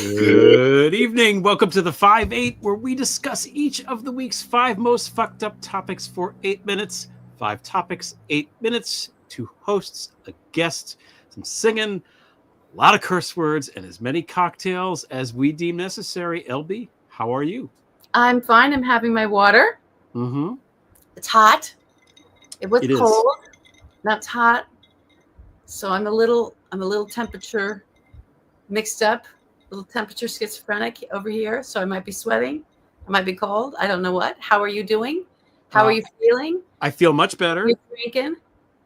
Good evening. Welcome to the 5-8, where we discuss each of the week's 5 most fucked up topics for 8 minutes. 5 topics, 8 minutes, 2 hosts, a guest, some singing, a lot of curse words, and as many cocktails as we deem necessary. LB, how are you? I'm fine. I'm having my water. Mm-hmm. It's hot. It was It cold. is. Now it's hot. So I'm a little temperature mixed up, a little temperature schizophrenic over here. So I might be sweating. I might be cold. I don't know what. How are you doing? How are you feeling? I feel much better. Are you drinking?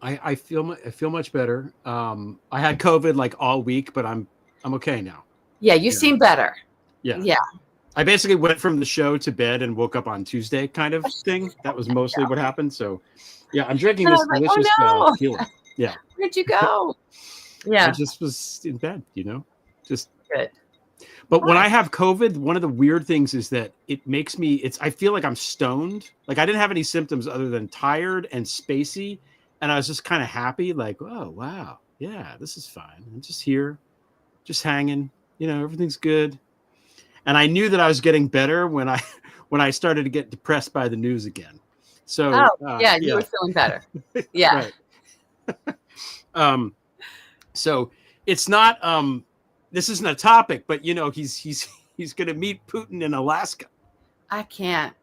I feel much better. I had COVID like all week, but I'm okay now. Yeah, you seem better. Yeah. I basically went from the show to bed and woke up on Tuesday kind of thing. That was mostly what happened. So, yeah, I'm drinking this delicious tequila. Yeah. Where'd you go? Yeah. I just was in bed, just good. But when I have COVID, one of the weird things is that it makes me, I feel like I'm stoned. Like I didn't have any symptoms other than tired and spacey. And I was just kind of happy, like, oh, wow. Yeah, this is fine. I'm just here, just hanging, everything's good. And I knew that I was getting better when I started to get depressed by the news again. So you were feeling better. Yeah. So it's not this isn't a topic, but he's going to meet Putin in Alaska. I can't.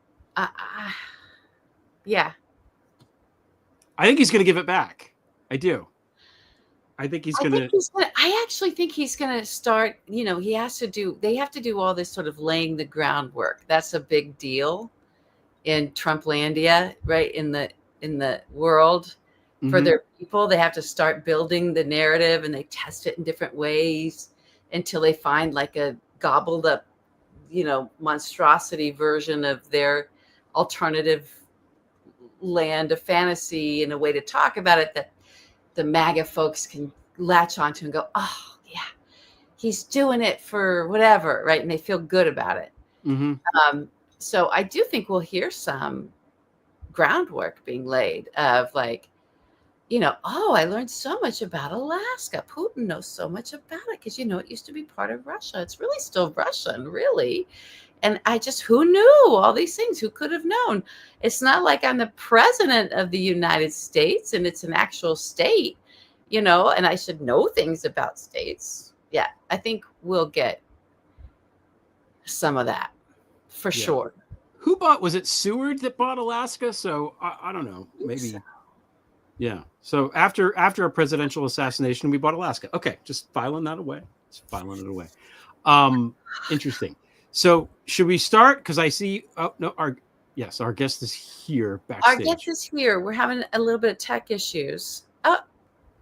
Yeah. I think he's going to give it back. I do. I think he's going to. I actually think he's going to start. They have to do all this sort of laying the groundwork. That's a big deal in Trumplandia, right? In the world for their people, they have to start building the narrative, and they test it in different ways until they find like a gobbled up, monstrosity version of their alternative land of fantasy and a way to talk about it that the MAGA folks can latch onto and go, oh yeah, he's doing it for whatever, right? And they feel good about it. So I do think we'll hear some groundwork being laid of like, I learned so much about Alaska. Putin knows so much about it because, it used to be part of Russia. It's really still Russian, really. And who knew all these things? Who could have known? It's not like I'm the president of the United States and it's an actual state, and I should know things about states. Yeah, I think we'll get some of that for sure. Who was it Seward that bought Alaska? So I don't know, maybe. So. Yeah. So after a presidential assassination, we bought Alaska. Okay, just filing that away. Interesting. So should we start? Because I see. Oh no, our guest is here backstage. Our guest is here. We're having a little bit of tech issues. Oh,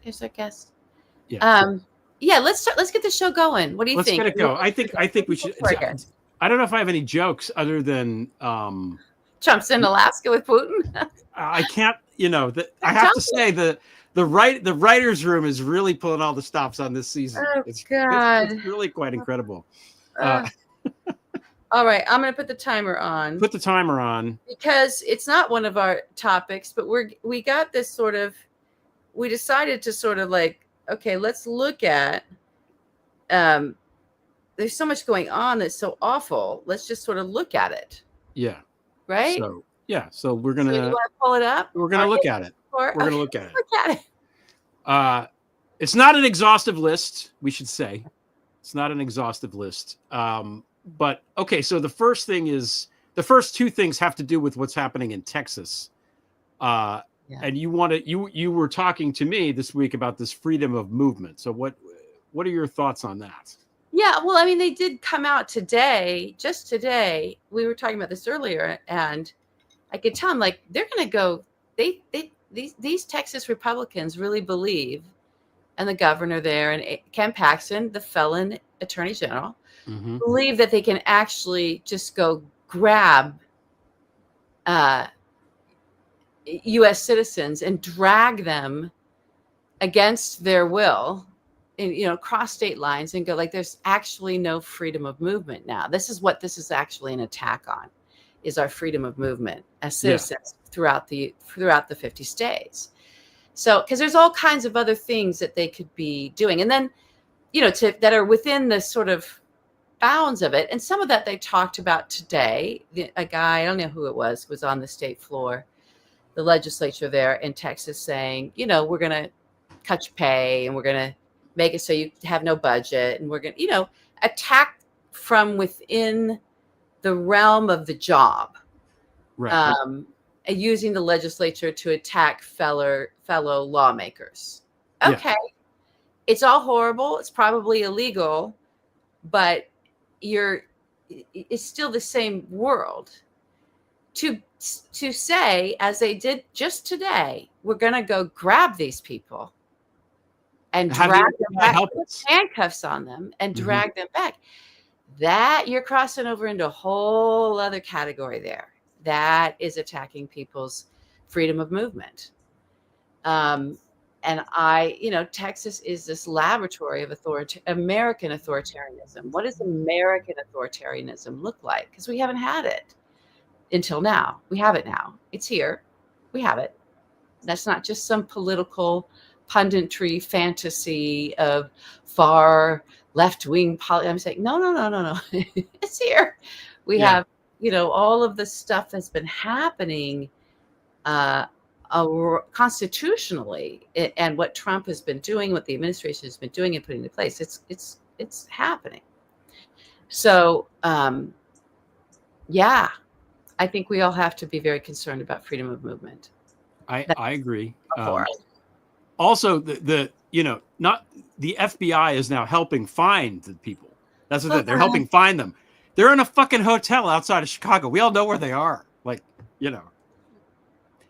there's our guest. Yeah. Let's start. Let's get the show going. What do you think? Let's get it go. I think we should. I don't know if I have any jokes other than Trump's in Alaska with Putin. I can't. I have to say the writers' room is really pulling all the stops on this season. Oh, it's really quite incredible. All right, I'm going to put the timer on. Put the timer on. Because it's not one of our topics, but we got this sort of, we decided to sort of like, okay, let's look at, there's so much going on that's so awful. Let's just sort of look at it. Yeah. Right? So we're going to. So you want to pull it up? We're going to look at it. We're going to look at it. Look at it. It's not an exhaustive list, we should say. It's not an exhaustive list. But okay, so the first 2 things have to do with what's happening in Texas. And you were talking to me this week about this freedom of movement. So what are your thoughts on that? Yeah, well, I mean, they did come out today, just today. We were talking about this earlier, and I could tell them like they're going to go. These Texas Republicans really believe, and the governor there and Ken Paxton, the felon attorney general, believe that they can actually just go grab U.S. citizens and drag them against their will, cross state lines and go like, there's actually no freedom of movement now. This is what this is actually an attack on, is our freedom of movement as citizens throughout the 50 states. So, because there's all kinds of other things that they could be doing. And then, that are within the sort of bounds of it. And some of that they talked about today. A guy, I don't know who it was on the state floor, the legislature there in Texas, saying, we're going to cut your pay and we're going to make it so you have no budget. And we're going to, attack from within the realm of the job. Right. Using the legislature to attack fellow lawmakers. Okay. Yeah. It's all horrible. It's probably illegal, but it's still the same world. To say, as they did just today, we're going to go grab these people and drag them back, put handcuffs on them and drag them back. That you're crossing over into a whole other category there. That is attacking people's freedom of movement. And Texas is this laboratory of American authoritarianism. What does American authoritarianism look like? Because we haven't had it until now. We have it now. It's here. We have it. That's not just some political punditry fantasy of far left-wing I'm saying, no. It's here. We have, all of the stuff that's been happening constitutionally, and what Trump has been doing, what the administration has been doing and putting in place, it's happening. So, I think we all have to be very concerned about freedom of movement. I agree. Also, not the FBI is now helping find the people. That's what they're helping find them. They're in a fucking hotel outside of Chicago. We all know where they are.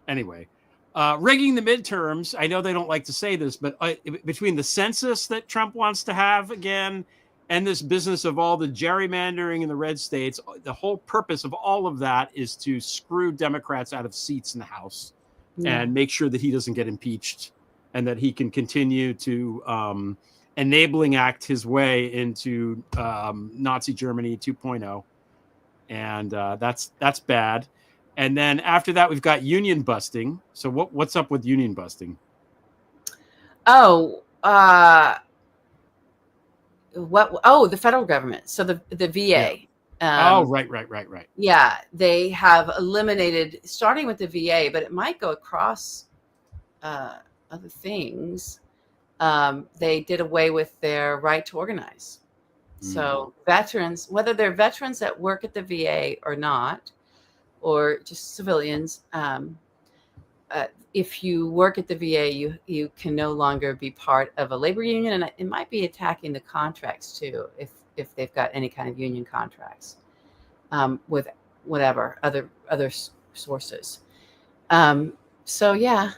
Anyway, rigging the midterms. I know they don't like to say this, but between the census that Trump wants to have again and this business of all the gerrymandering in the red states, the whole purpose of all of that is to screw Democrats out of seats in the House and make sure that he doesn't get impeached and that he can continue to enabling act his way into Nazi Germany 2.0. And that's bad. And then after that, we've got union busting. So what's up with union busting? The federal government. So the VA. Yeah. Right. Yeah, they have eliminated, starting with the VA, but it might go across other things. They did away with their right to organize. So veterans, whether they're veterans that work at the VA or not, or just civilians, if you work at the VA, you can no longer be part of a labor union, and it might be attacking the contracts too, if they've got any kind of union contracts with whatever other sources. So yeah,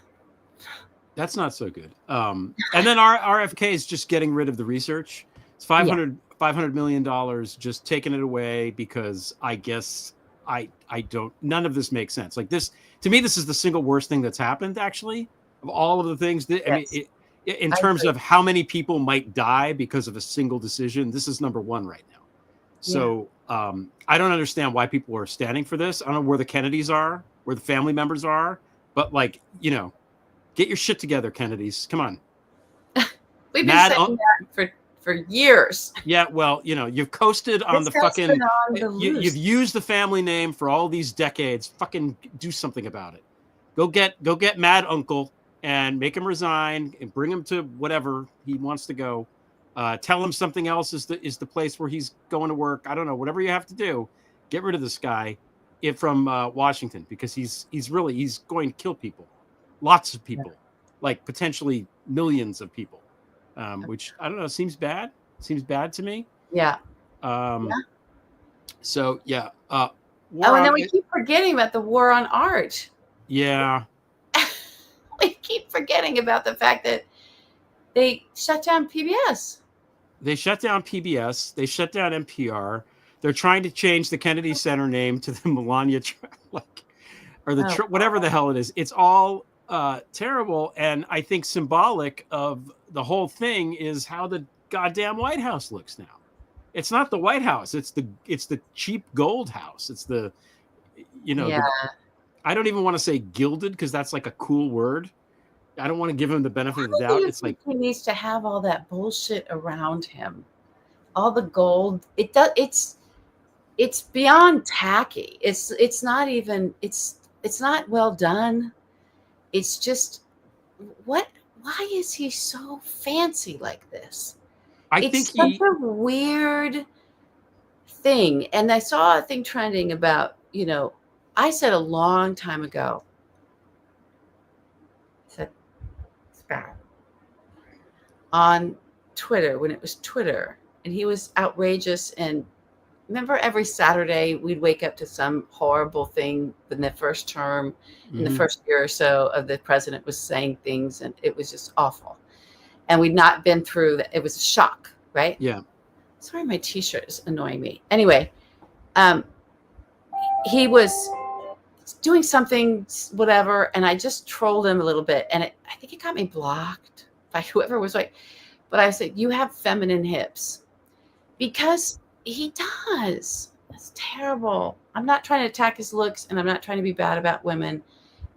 that's not so good. And then our RFK is just getting rid of the research. It's $500 million, just taking it away because I guess I don't. None of this makes sense. Like this, to me, this is the single worst thing that's happened. Actually, of all of the things that I mean, in terms of how many people might die because of a single decision, this is number one right now. So I don't understand why people are standing for this. I don't know where the Kennedys are, where the family members are, but get your shit together, Kennedys. Come on. We've been saying that for years. Yeah, well, you've coasted on the fucking. You've used the family name for all these decades. Fucking do something about it. Go get Mad Uncle and make him resign and bring him to whatever he wants to go. Tell him something else is the place where he's going to work. I don't know. Whatever you have to do, get rid of this guy from Washington, because he's going to kill people, lots of people, like potentially millions of people. Which I don't know, seems bad. Seems bad to me. Yeah. So yeah. And then we keep forgetting about the war on art. Yeah. We keep forgetting about the fact that they shut down PBS. They shut down PBS. They shut down NPR. They're trying to change the Kennedy Center name to the Melania, whatever the hell it is. It's all terrible, and I think symbolic of the whole thing is how the goddamn White House looks now. It's not the White House. It's the cheap gold house. It's the, I don't even want to say gilded, because that's like a cool word. I don't want to give him the benefit of the doubt. It's like he needs to have all that bullshit around him. all the gold. It's beyond tacky. It's not even it's not well done. It's just why is he so fancy like this? I It's think such a weird thing. And I saw a thing trending about, I said a long time ago, I said it's bad on Twitter when it was Twitter, and he was outrageous. And remember, every Saturday we'd wake up to some horrible thing in the first term, in the first year or so of the president was saying things, and it was just awful. And we'd not been through that. It was a shock, right? Yeah. Sorry, my T-shirt is annoying me. Anyway, he was doing something, whatever, and I just trolled him a little bit, and I think it got me blocked by whoever was like. But I said, "You have feminine hips," because he does. That's terrible. I'm not trying to attack his looks, and I'm not trying to be bad about women.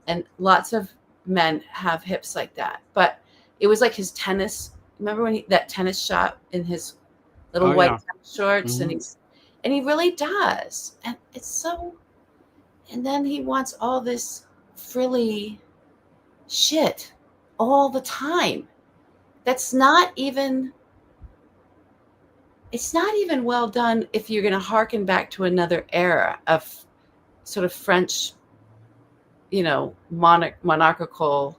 And lots of men have hips like that. But it was like his tennis. Remember when that tennis shot in his little white tennis shorts, and he really does. And it's so. And then he wants all this frilly shit all the time. That's not even. It's not even well done if you're going to harken back to another era of sort of French, monarchical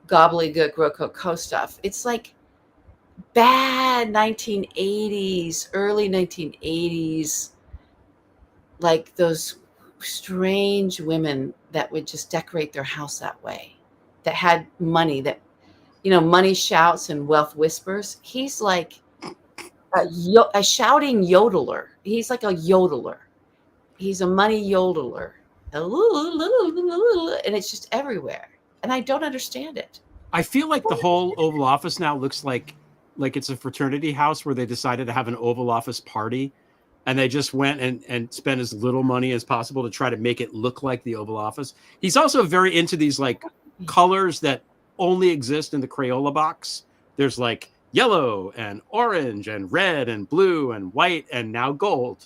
gobbledygook rococo stuff. It's like bad 1980s, early 1980s, like those strange women that would just decorate their house that way, that had money, that, money shouts and wealth whispers. He's like a shouting yodeler. He's like a yodeler. He's a money yodeler. And it's just everywhere. And I don't understand it. I feel like the whole Oval Office now looks like it's a fraternity house where they decided to have an Oval Office party, and they just went and spent as little money as possible to try to make it look like the Oval Office. He's also very into these like colors that only exist in the Crayola box. There's like yellow and orange and red and blue and white and now gold.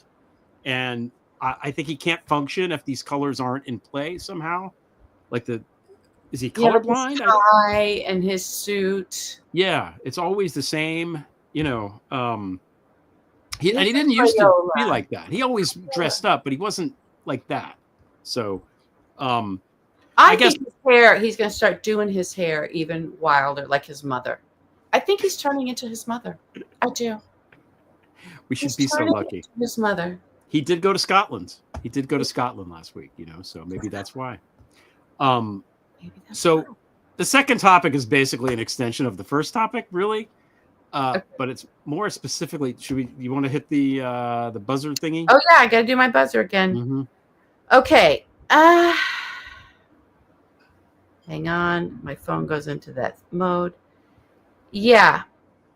And I think he can't function if these colors aren't in play somehow. Like is he colorblind? His tie and his suit. Yeah, it's always the same, He didn't used to be like that. He always dressed up, but he wasn't like that. So, I guess his hair. He's going to start doing his hair even wilder, like his mother. I think he's turning into his mother. I do. We should be so lucky. His mother. He did go to Scotland. He did go to Scotland last week, so maybe that's why. So the second topic is basically an extension of the first topic, really. Okay. But it's more specifically, you want to hit the buzzer thingy? Oh yeah, I got to do my buzzer again. Mm-hmm. Okay. Hang on. My phone goes into that mode. Yeah.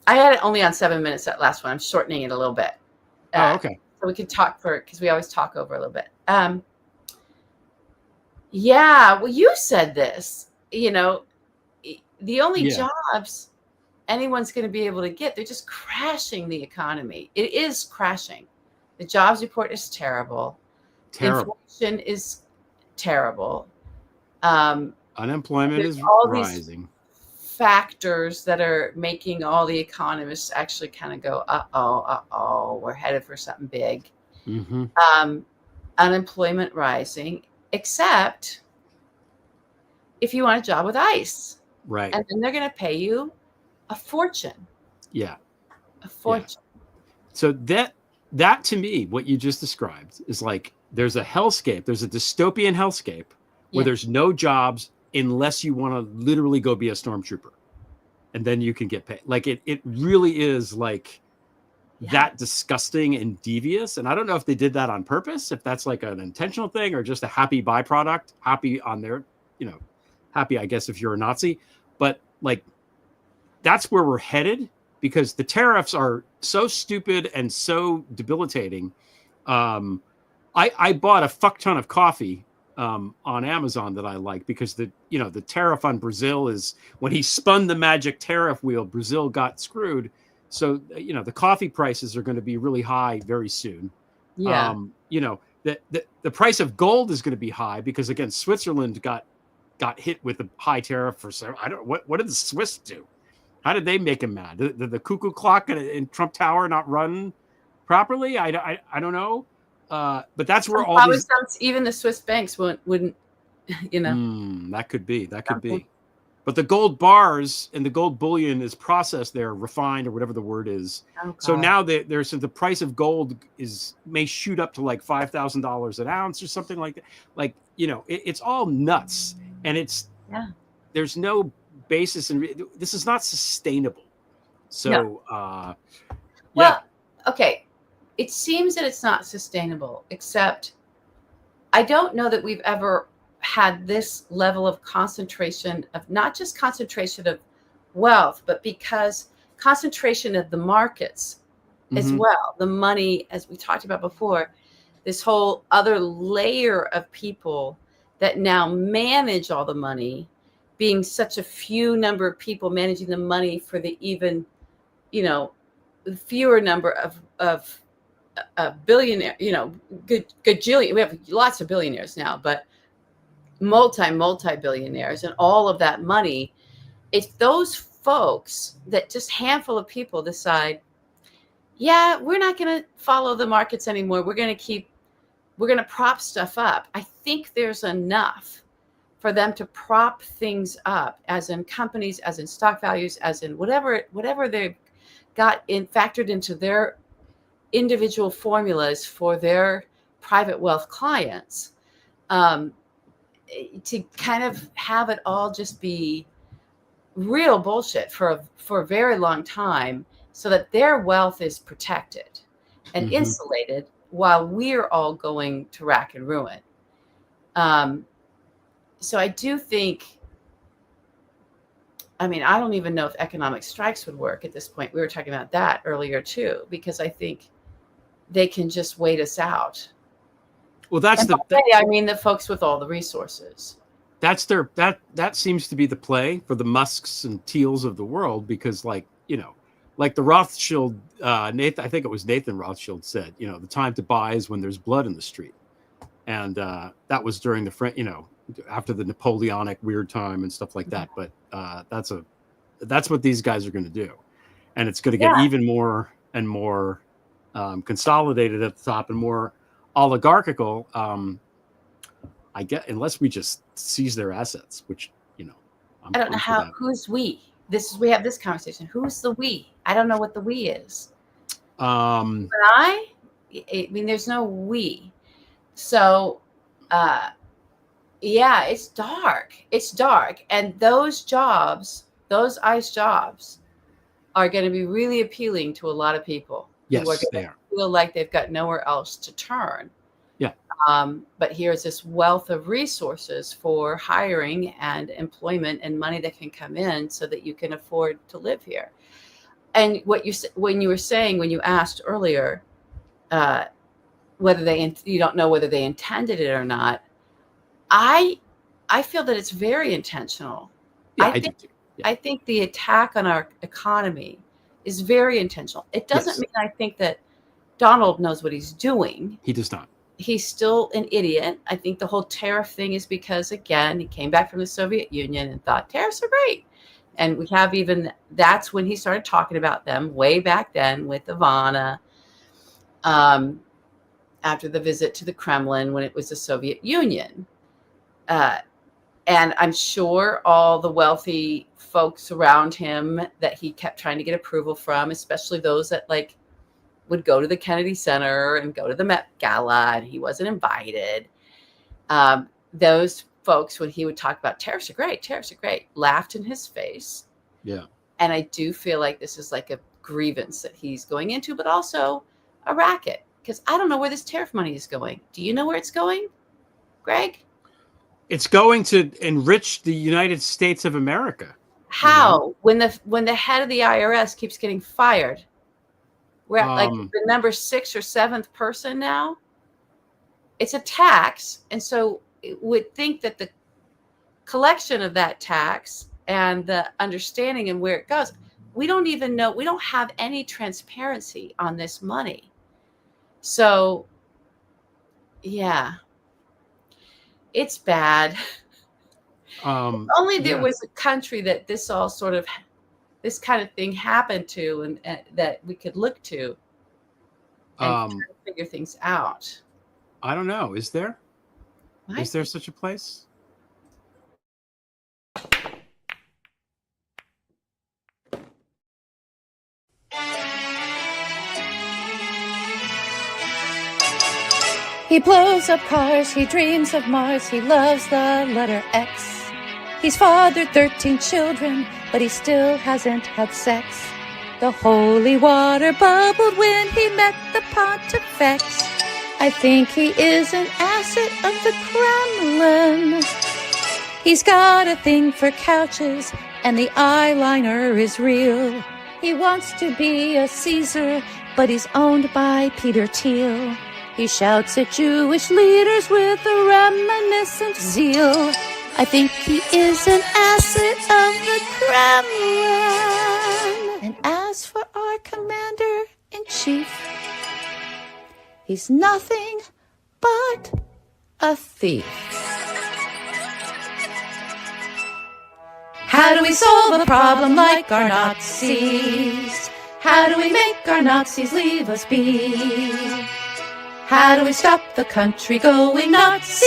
I had it only on 7 minutes, that last one. I'm shortening it a little bit. Okay. So we can talk because we always talk over a little bit. Yeah. Well, you said this, the only jobs anyone's going to be able to get, they're just crashing the economy. It is crashing. The jobs report is terrible. Inflation is terrible. Unemployment is rising. Factors that are making all the economists actually kind of go, we're headed for something big. Mm-hmm. Unemployment rising, except if you want a job with ICE. Right. And then they're going to pay you a fortune. Yeah. A fortune. Yeah. So that to me, what you just described is like, there's a hellscape. There's a dystopian hellscape where there's no jobs unless you want to literally go be a stormtrooper, and then you can get paid. Like it really is like that disgusting and devious. And I don't know if they did that on purpose, if that's like an intentional thing or just a happy byproduct, happy on their, happy, I guess, if you're a Nazi, but like, that's where we're headed because the tariffs are so stupid and so debilitating. I bought a fuck ton of coffee on Amazon that I like because the tariff on Brazil is when he spun the magic tariff wheel, Brazil got screwed So, the coffee prices are going to be really high very soon. Yeah. The price of gold is going to be high because, again, Switzerland got hit with a high tariff for what did the Swiss do? How did they make him mad? Did the cuckoo clock in Trump Tower not run properly? I don't know. But that's where all Probably these even the Swiss banks wouldn't. that could be. But the gold bars and the gold bullion is processed there, refined or whatever the word is. Oh, so God. now there's the price of gold may shoot up to like $5,000 an ounce or something like that. Like, it's all nuts, and there's no basis in this is not sustainable. So, well, okay. It seems that it's not sustainable, except I don't know that we've ever had this level of concentration of not just concentration of wealth, but because concentration of the markets as well, the money, as we talked about before, this whole other layer of people that now manage all the money, being such a few number of people managing the money for the even, fewer number of billionaire, gajillion. We have lots of billionaires now, but multi-billionaires, and all of that money. If those folks, that just handful of people decide, yeah, we're not going to follow the markets anymore, we're going to prop stuff up, I think there's enough for them to prop things up, as in companies, as in stock values, as in whatever they've got factored into their individual formulas for their private wealth clients, to kind of have it all just be real bullshit for a very long time, so that their wealth is protected and insulated while we're all going to rack and ruin. So I do think, I don't even know if economic strikes would work at this point. We were talking about that earlier too, because I think they can just wait us out. Well, that's the folks with all the resources. That's that seems to be the play for the Musks and Teals of the world, because like the Rothschild, I think it was Nathan Rothschild said, the time to buy is when there's blood in the street. And that was during the after the Napoleonic weird time and stuff like that. But that's what these guys are going to do. And it's going to get even more and more consolidated at the top and more oligarchical. I get, unless we just seize their assets, which, I don't know who's we. We have this conversation. Who's the we? I don't know what the we is. There's no we. So, it's dark. It's dark. And those jobs, those ICE jobs, are going to be really appealing to a lot of people. Yes, they are. Feel like they've got nowhere else to turn. Yeah. But here's this wealth of resources for hiring and employment and money that can come in so that you can afford to live here. And when you asked earlier, whether you don't know whether they intended it or not, I feel that it's very intentional. Yeah, I do too. Yeah. I think the attack on our economy is very intentional. It doesn't mean I think that Donald knows what he's doing. He does not. He's still an idiot. I think the whole tariff thing is because, again, he came back from the Soviet Union and thought tariffs are great. And we have that's when he started talking about them way back then with Ivana, after the visit to the Kremlin when it was the Soviet Union. And I'm sure all the wealthy folks around him that he kept trying to get approval from, especially those that would go to the Kennedy Center and go to the Met Gala, and he wasn't invited. Those folks, when he would talk about tariffs are great, laughed in his face. Yeah. And I do feel like this is like a grievance that he's going into, but also a racket, because I don't know where this tariff money is going. Do you know where it's going, Greg? It's going to enrich the United States of America. How? When the head of the IRS keeps getting fired, we're at the number 6 or 7th person now. It's a tax, and so it would think that the collection of that tax and the understanding and where it goes, we don't even know. We don't have any transparency on this money. So, yeah, it's bad. Only there was a country that this kind of thing happened to, and that we could look to and try to figure things out. I don't know. Is there? Is there such a place? He blows up cars, he dreams of Mars, he loves the letter X. He's fathered 13 children, but he still hasn't had sex. The holy water bubbled when he met the Pontifex. I think he is an asset of the Kremlin. He's got a thing for couches, and the eyeliner is real. He wants to be a Caesar, but he's owned by Peter Thiel. He shouts at Jewish leaders with a reminiscent zeal. I think he is an asset of the Kremlin. And as for our commander-in-chief, he's nothing but a thief. How do we solve a problem like our Nazis? How do we make our Nazis leave us be? How do we stop the country going Nazi?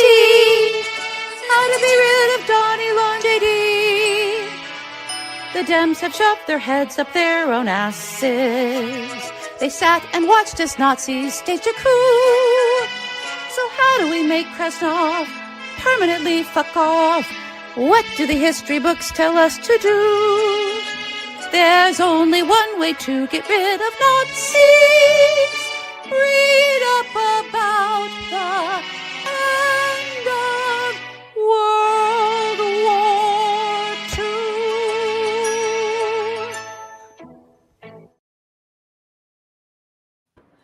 How to be rid of Donnie Long JD? The Dems have shoved their heads up their own asses. They sat and watched as Nazis stage a coup. So how do we make Krasnov permanently fuck off? What do the history books tell us to do? There's only one way to get rid of Nazis. Read up about the end of World War II.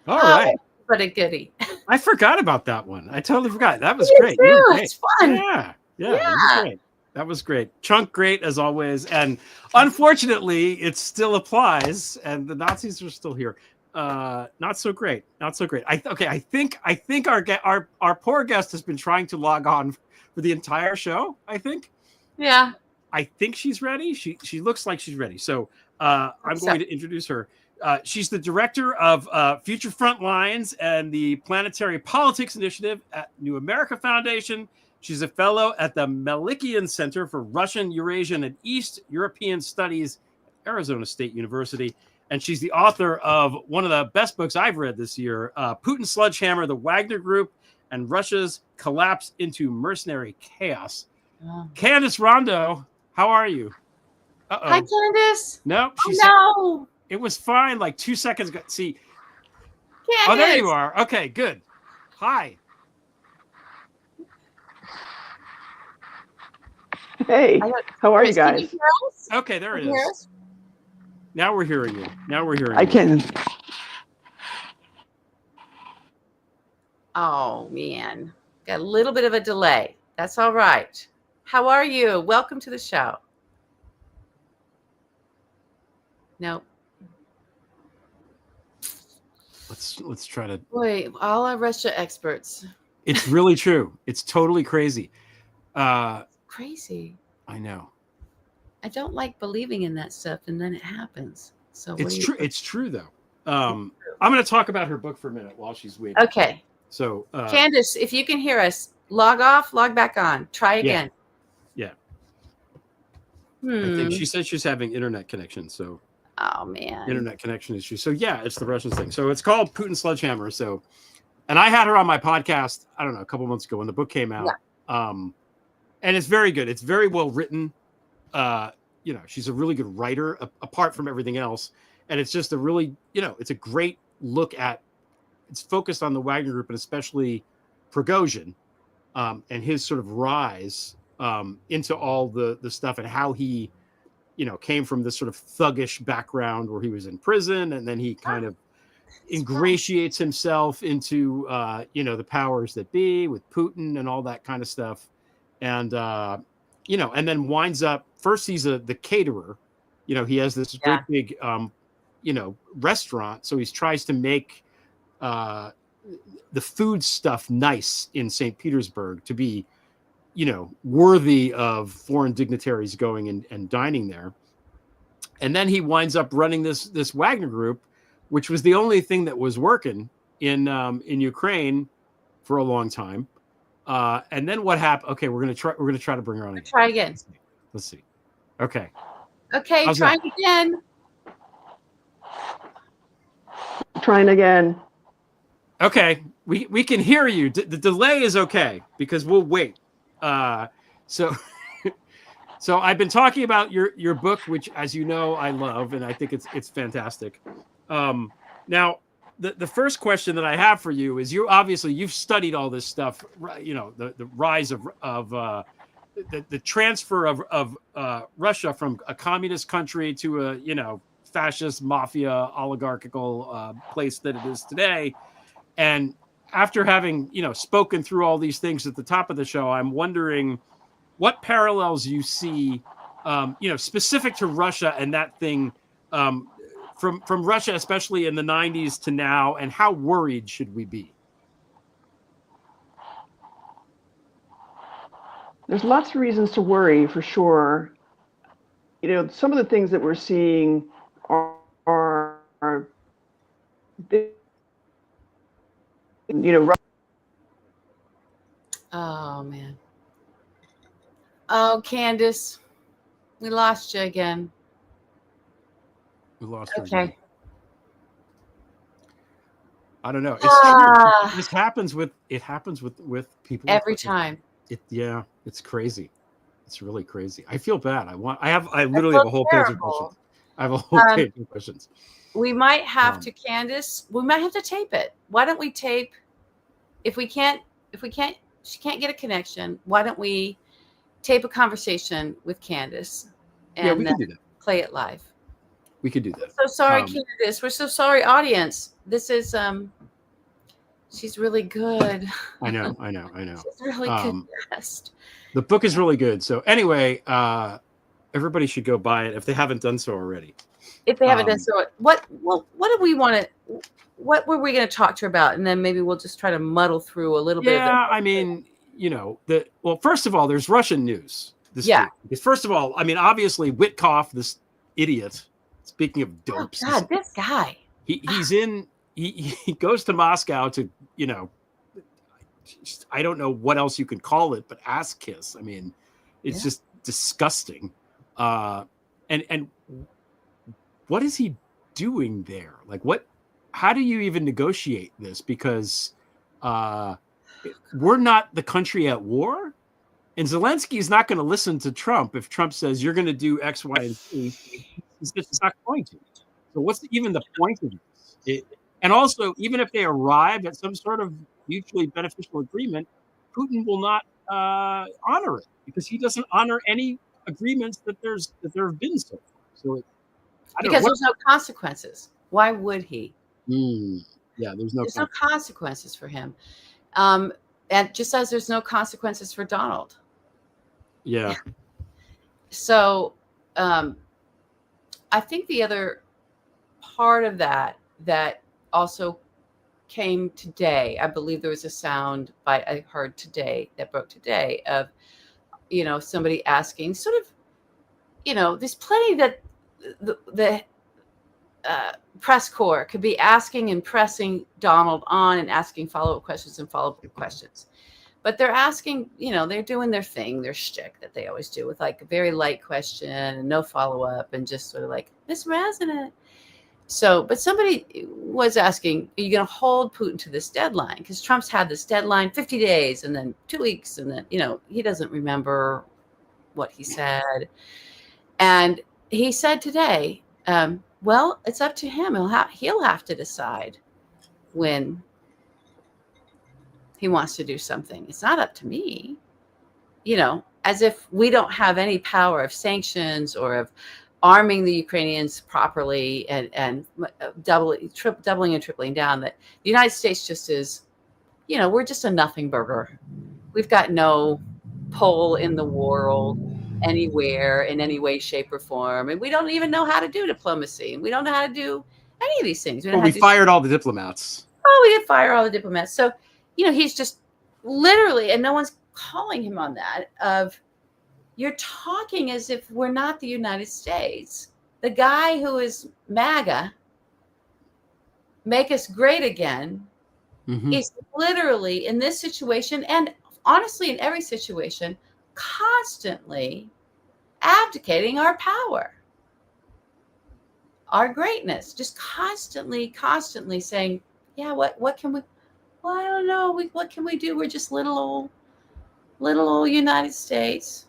All right. What a goodie. I forgot about that one. I totally forgot. That was great. Too. It's fun. Yeah. That was great. That was great. Chunk, great as always. And unfortunately, it still applies, and the Nazis are still here. Not so great. I think our poor guest has been trying to log on for the entire show. I think. Yeah. I think she's ready. She looks like she's ready. So I'm going to introduce her. She's the director of Future Frontlines and the Planetary Politics Initiative at New America Foundation. She's a fellow at the Melikian Center for Russian, Eurasian, and East European Studies at Arizona State University. And she's the author of one of the best books I've read this year, Putin, Sledgehammer, the Wagner Group, and Russia's Collapse into Mercenary Chaos. Oh. Candace Rondo, how are you? Uh-oh. Hi, Candace. No, no. It was fine like 2 seconds ago. See. Candace. Oh, there you are. Okay, good. Hi. Hey, how are you guys? Okay, there it is. Now we're hearing you. I can. Oh, man. Got a little bit of a delay. That's all right. How are you? Welcome to the show. Nope. Let's try to. Boy, all our Russia experts. It's really true. It's totally crazy. Crazy. I know. I don't like believing in that stuff, and then it happens. So it's true. It's true, though. I'm going to talk about her book for a minute while she's waiting. Okay. So, Candace, if you can hear us, log off, log back on. Try again. Yeah. I think she said she's having internet connection. So. Oh man. Internet connection issues. So yeah, it's the Russians thing. So it's called Putin Sledgehammer. So, and I had her on my podcast, I don't know, a couple months ago when the book came out. Yeah. And it's very good. It's very well written. She's a really good writer apart from everything else. And it's just a really, it's a great look at, it's focused on the Wagner Group and especially Prigozhin and his sort of rise into all the stuff and how he, came from this sort of thuggish background where he was in prison and then he kind of ingratiates himself into, the powers that be with Putin and all that kind of stuff. And, and then winds up, first he's the caterer, he has this great big, restaurant. So he tries to make the food stuff nice in St. Petersburg to be, worthy of foreign dignitaries going and dining there. And then he winds up running this Wagner group, which was the only thing that was working in Ukraine for a long time. And then what happened? Okay, we're gonna try to bring her on again. Try again. Let's see. Okay. Okay, How's trying that? again. Trying again. Okay, we can hear you. The delay is okay because we'll wait. So I've been talking about your book, which, as you know, I love, and I think it's fantastic. Now, the first question that I have for you is, you've studied all this stuff, the rise of the transfer of Russia from a communist country to a fascist mafia oligarchical place that it is today. And after having spoken through all these things at the top of the show, I'm wondering what parallels you see, specific to Russia and that thing, from Russia, especially in the 90s to now, and how worried should we be? There's lots of reasons to worry, for sure. Some of the things that we're seeing are Oh, man. Oh, Candace, we lost you again. We lost her. Okay. Again. I don't know. It's this happens with people every time. It's crazy. It's really crazy. I feel bad. I literally have a whole page of questions. I have a whole page of questions. We might have to, Candace. We might have to tape it. Why don't we tape? If she can't get a connection, why don't we tape a conversation with Candace and we can do that. Play it live? We could do that. We're so sorry, Candace. We're so sorry, audience. This is she's really good. I know. She's really good guest. The book is really good. So anyway, everybody should go buy it if they haven't done so already. If they haven't done so, what do we want to? What were we going to talk to her about? And then maybe we'll just try to muddle through a little bit. Yeah, I mean, first of all, there's Russian news this week. Because first of all, I mean, obviously, Koff, this idiot. Speaking of dopes, God, this guy. He goes to Moscow to, I don't know what else you can call it, but ass kiss. I mean, it's just disgusting. And what is he doing there? Like, how do you even negotiate this? Because we're not the country at war, and Zelensky is not going to listen to Trump if Trump says you're going to do X, Y, and Z. He's just not going to. So what's even the point of this? And also, even if they arrive at some sort of mutually beneficial agreement, Putin will not honor it because he doesn't honor any agreements that there have been so far. So there's no consequences. Why would he? Yeah, there's no consequences for him. And just as there's no consequences for Donald. Yeah. So I think the other part of that also came today. I believe there was a sound I heard today that broke today of, somebody asking sort of, there's plenty that the press corps could be asking and pressing Donald on and asking follow-up questions. But they're asking, they're doing their thing, their shtick that they always do with like a very light question and no follow-up and just sort of like, Miss President. So, but somebody was asking, are you going to hold Putin to this deadline? Because Trump's had this deadline, 50 days and then 2 weeks. And then, he doesn't remember what he said. And he said today, well, it's up to him. He'll have to decide when he wants to do something. It's not up to me, as if we don't have any power of sanctions or of arming the Ukrainians properly and doubling and tripling down, that the United States just is, we're just a nothing burger. We've got no pull in the world. anywhere in any way, shape, or form. And we don't even know how to do diplomacy. And we don't know how to do any of these things. We don't Well, know we how to fired all the diplomats. we did fire all the diplomats. So, he's just literally, and no one's calling him on that, of you're talking as if we're not the United States. The guy who is MAGA, make us great again, is literally in this situation, and honestly in every situation, constantly abdicating our power, our greatness, just constantly saying, yeah, what can we, well, I don't know, what can we do? We're just little old United States.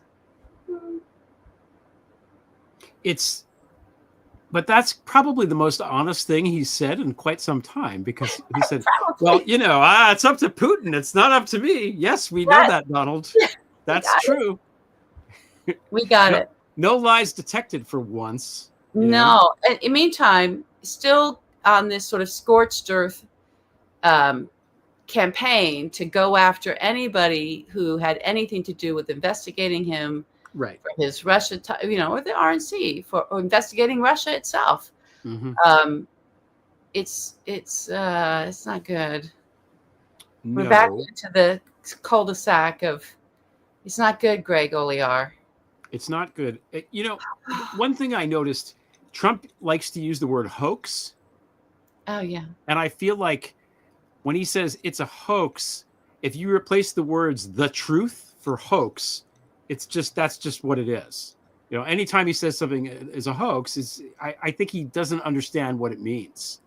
But that's probably the most honest thing he's said in quite some time, because he said, well, it's up to Putin. It's not up to me. Yes, we know that, Donald. That's true. We got it. No lies detected for once. No. And in the meantime, still on this sort of scorched earth campaign to go after anybody who had anything to do with investigating him. Right. For his Russia, or the RNC for investigating Russia itself. It's not good. No. We're back into the cul-de-sac of, it's not good, Greg Olear. It's not good. One thing I noticed, Trump likes to use the word hoax. Oh, yeah. And I feel like when he says it's a hoax, if you replace the words the truth for hoax, that's just what it is. Anytime he says something is a hoax, I think he doesn't understand what it means,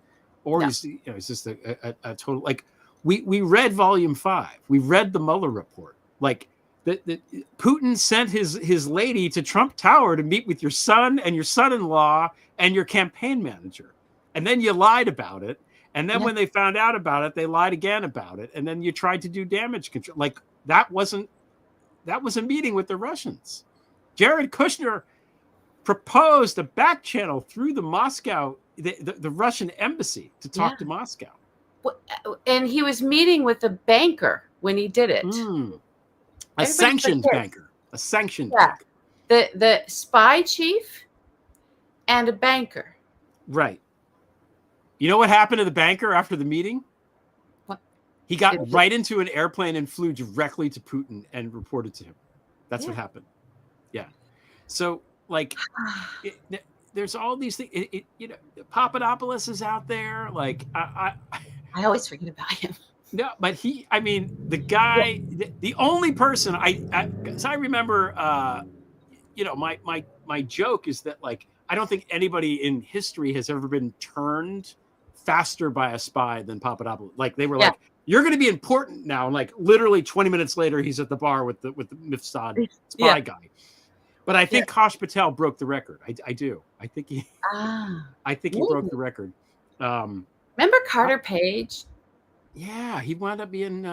or it's just a total, like, we read Volume 5, we read the Mueller report, like the Putin sent his lady to Trump Tower to meet with your son and your son-in-law and your campaign manager, and then you lied about it, and then when they found out about it, they lied again about it, and then you tried to do damage control. Like, that was a meeting with the Russians. Jared Kushner proposed a back channel through the Russian embassy to talk to Moscow. And he was meeting with a banker when he did it. A sanctioned banker. A sanctioned banker. The spy chief and a banker. Right. You know what happened to the banker after the meeting? He got right into an airplane and flew directly to Putin and reported to him. That's what happened. Yeah. So, like, there's all these things. Papadopoulos is out there. Like, I always forget about him. No, but the guy, the only person I remember, my joke is that, like, I don't think anybody in history has ever been turned faster by a spy than Papadopoulos. Like, they were like, you're going to be important now. And, like, literally 20 minutes later, he's at the bar with the Mifsad spy guy. But I think Kosh Patel broke the record. I do. I think he broke the record. Remember Carter Page? Yeah, he wound up being,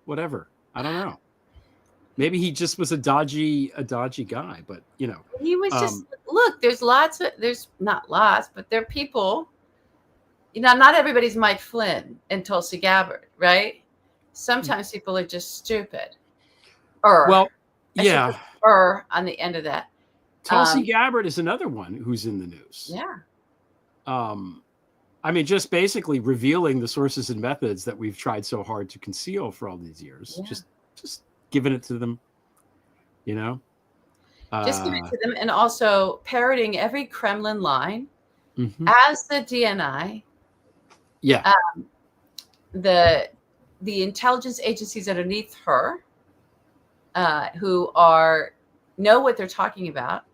whatever. I don't know. Maybe he just was a dodgy guy, but he was just, look, there's not lots, but there are people. Not everybody's Mike Flynn and Tulsi Gabbard, right? Sometimes people are just stupid. On the end of that. Tulsi Gabbard is another one who's in the news. Yeah. Just basically revealing the sources and methods that we've tried so hard to conceal for all these years. Yeah. Just giving it to them, Just giving it to them, and also parroting every Kremlin line as the DNI. Yeah. The intelligence agencies underneath her, who know what they're talking about,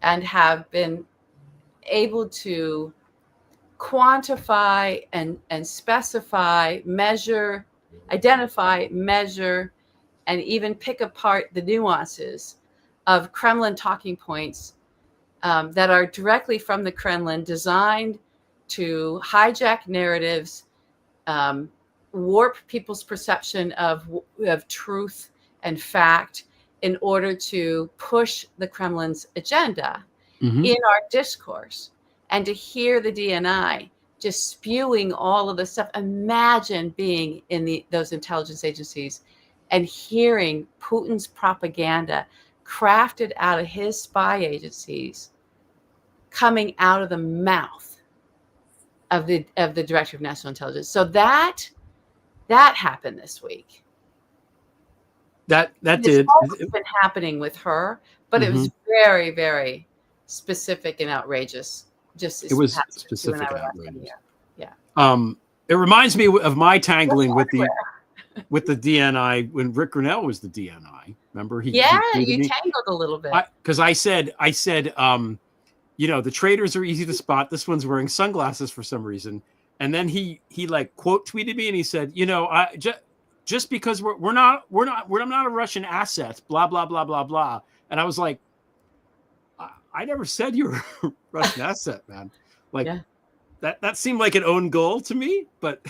and have been able to quantify and specify, measure, identify, measure, and even pick apart the nuances of Kremlin talking points that are directly from the Kremlin, designed to hijack narratives, warp people's perception of truth and fact in order to push the Kremlin's agenda in our discourse. And to hear the DNI just spewing all of the stuff. Imagine being in those intelligence agencies and hearing Putin's propaganda crafted out of his spy agencies coming out of the mouth of the Director of National Intelligence. So that happened this week. That It's did. always been happening with her, but it was very, very specific and outrageous. Just It was past specific 2 and and I were outrageous. Yeah. It reminds me of my tangling with the DNI when Rick Grinnell was the DNI. Remember, you me? tangled a little bit. Because I said, the traitors are easy to spot. This one's wearing sunglasses for some reason, and then he like quote tweeted me and he said, just because we're not a Russian asset, blah blah blah blah blah. And I was like, I never said you were a Russian asset, man. Like that seemed like an own goal to me, but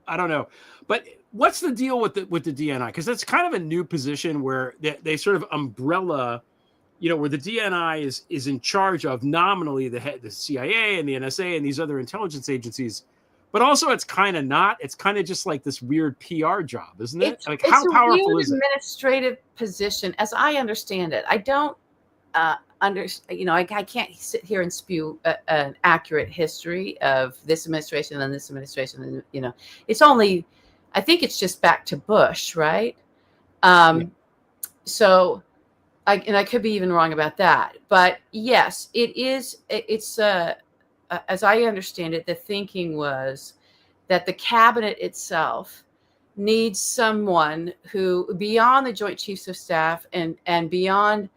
I don't know. But what's the deal with the DNI? Because that's kind of a new position where they sort of umbrella, where the DNI is in charge of nominally the CIA and the NSA and these other intelligence agencies. But also, it's kind of not. It's kind of just like this weird PR job, isn't it? Like, how powerful is it? It's a weird administrative position, as I understand it. I don't understand. I can't sit here and spew an accurate history of this administration and this administration. And it's only, I think it's just back to Bush, right? So, I could be even wrong about that. But yes, it is. It's as I understand it, the thinking was that the cabinet itself needs someone who, beyond the Joint Chiefs of Staff and beyond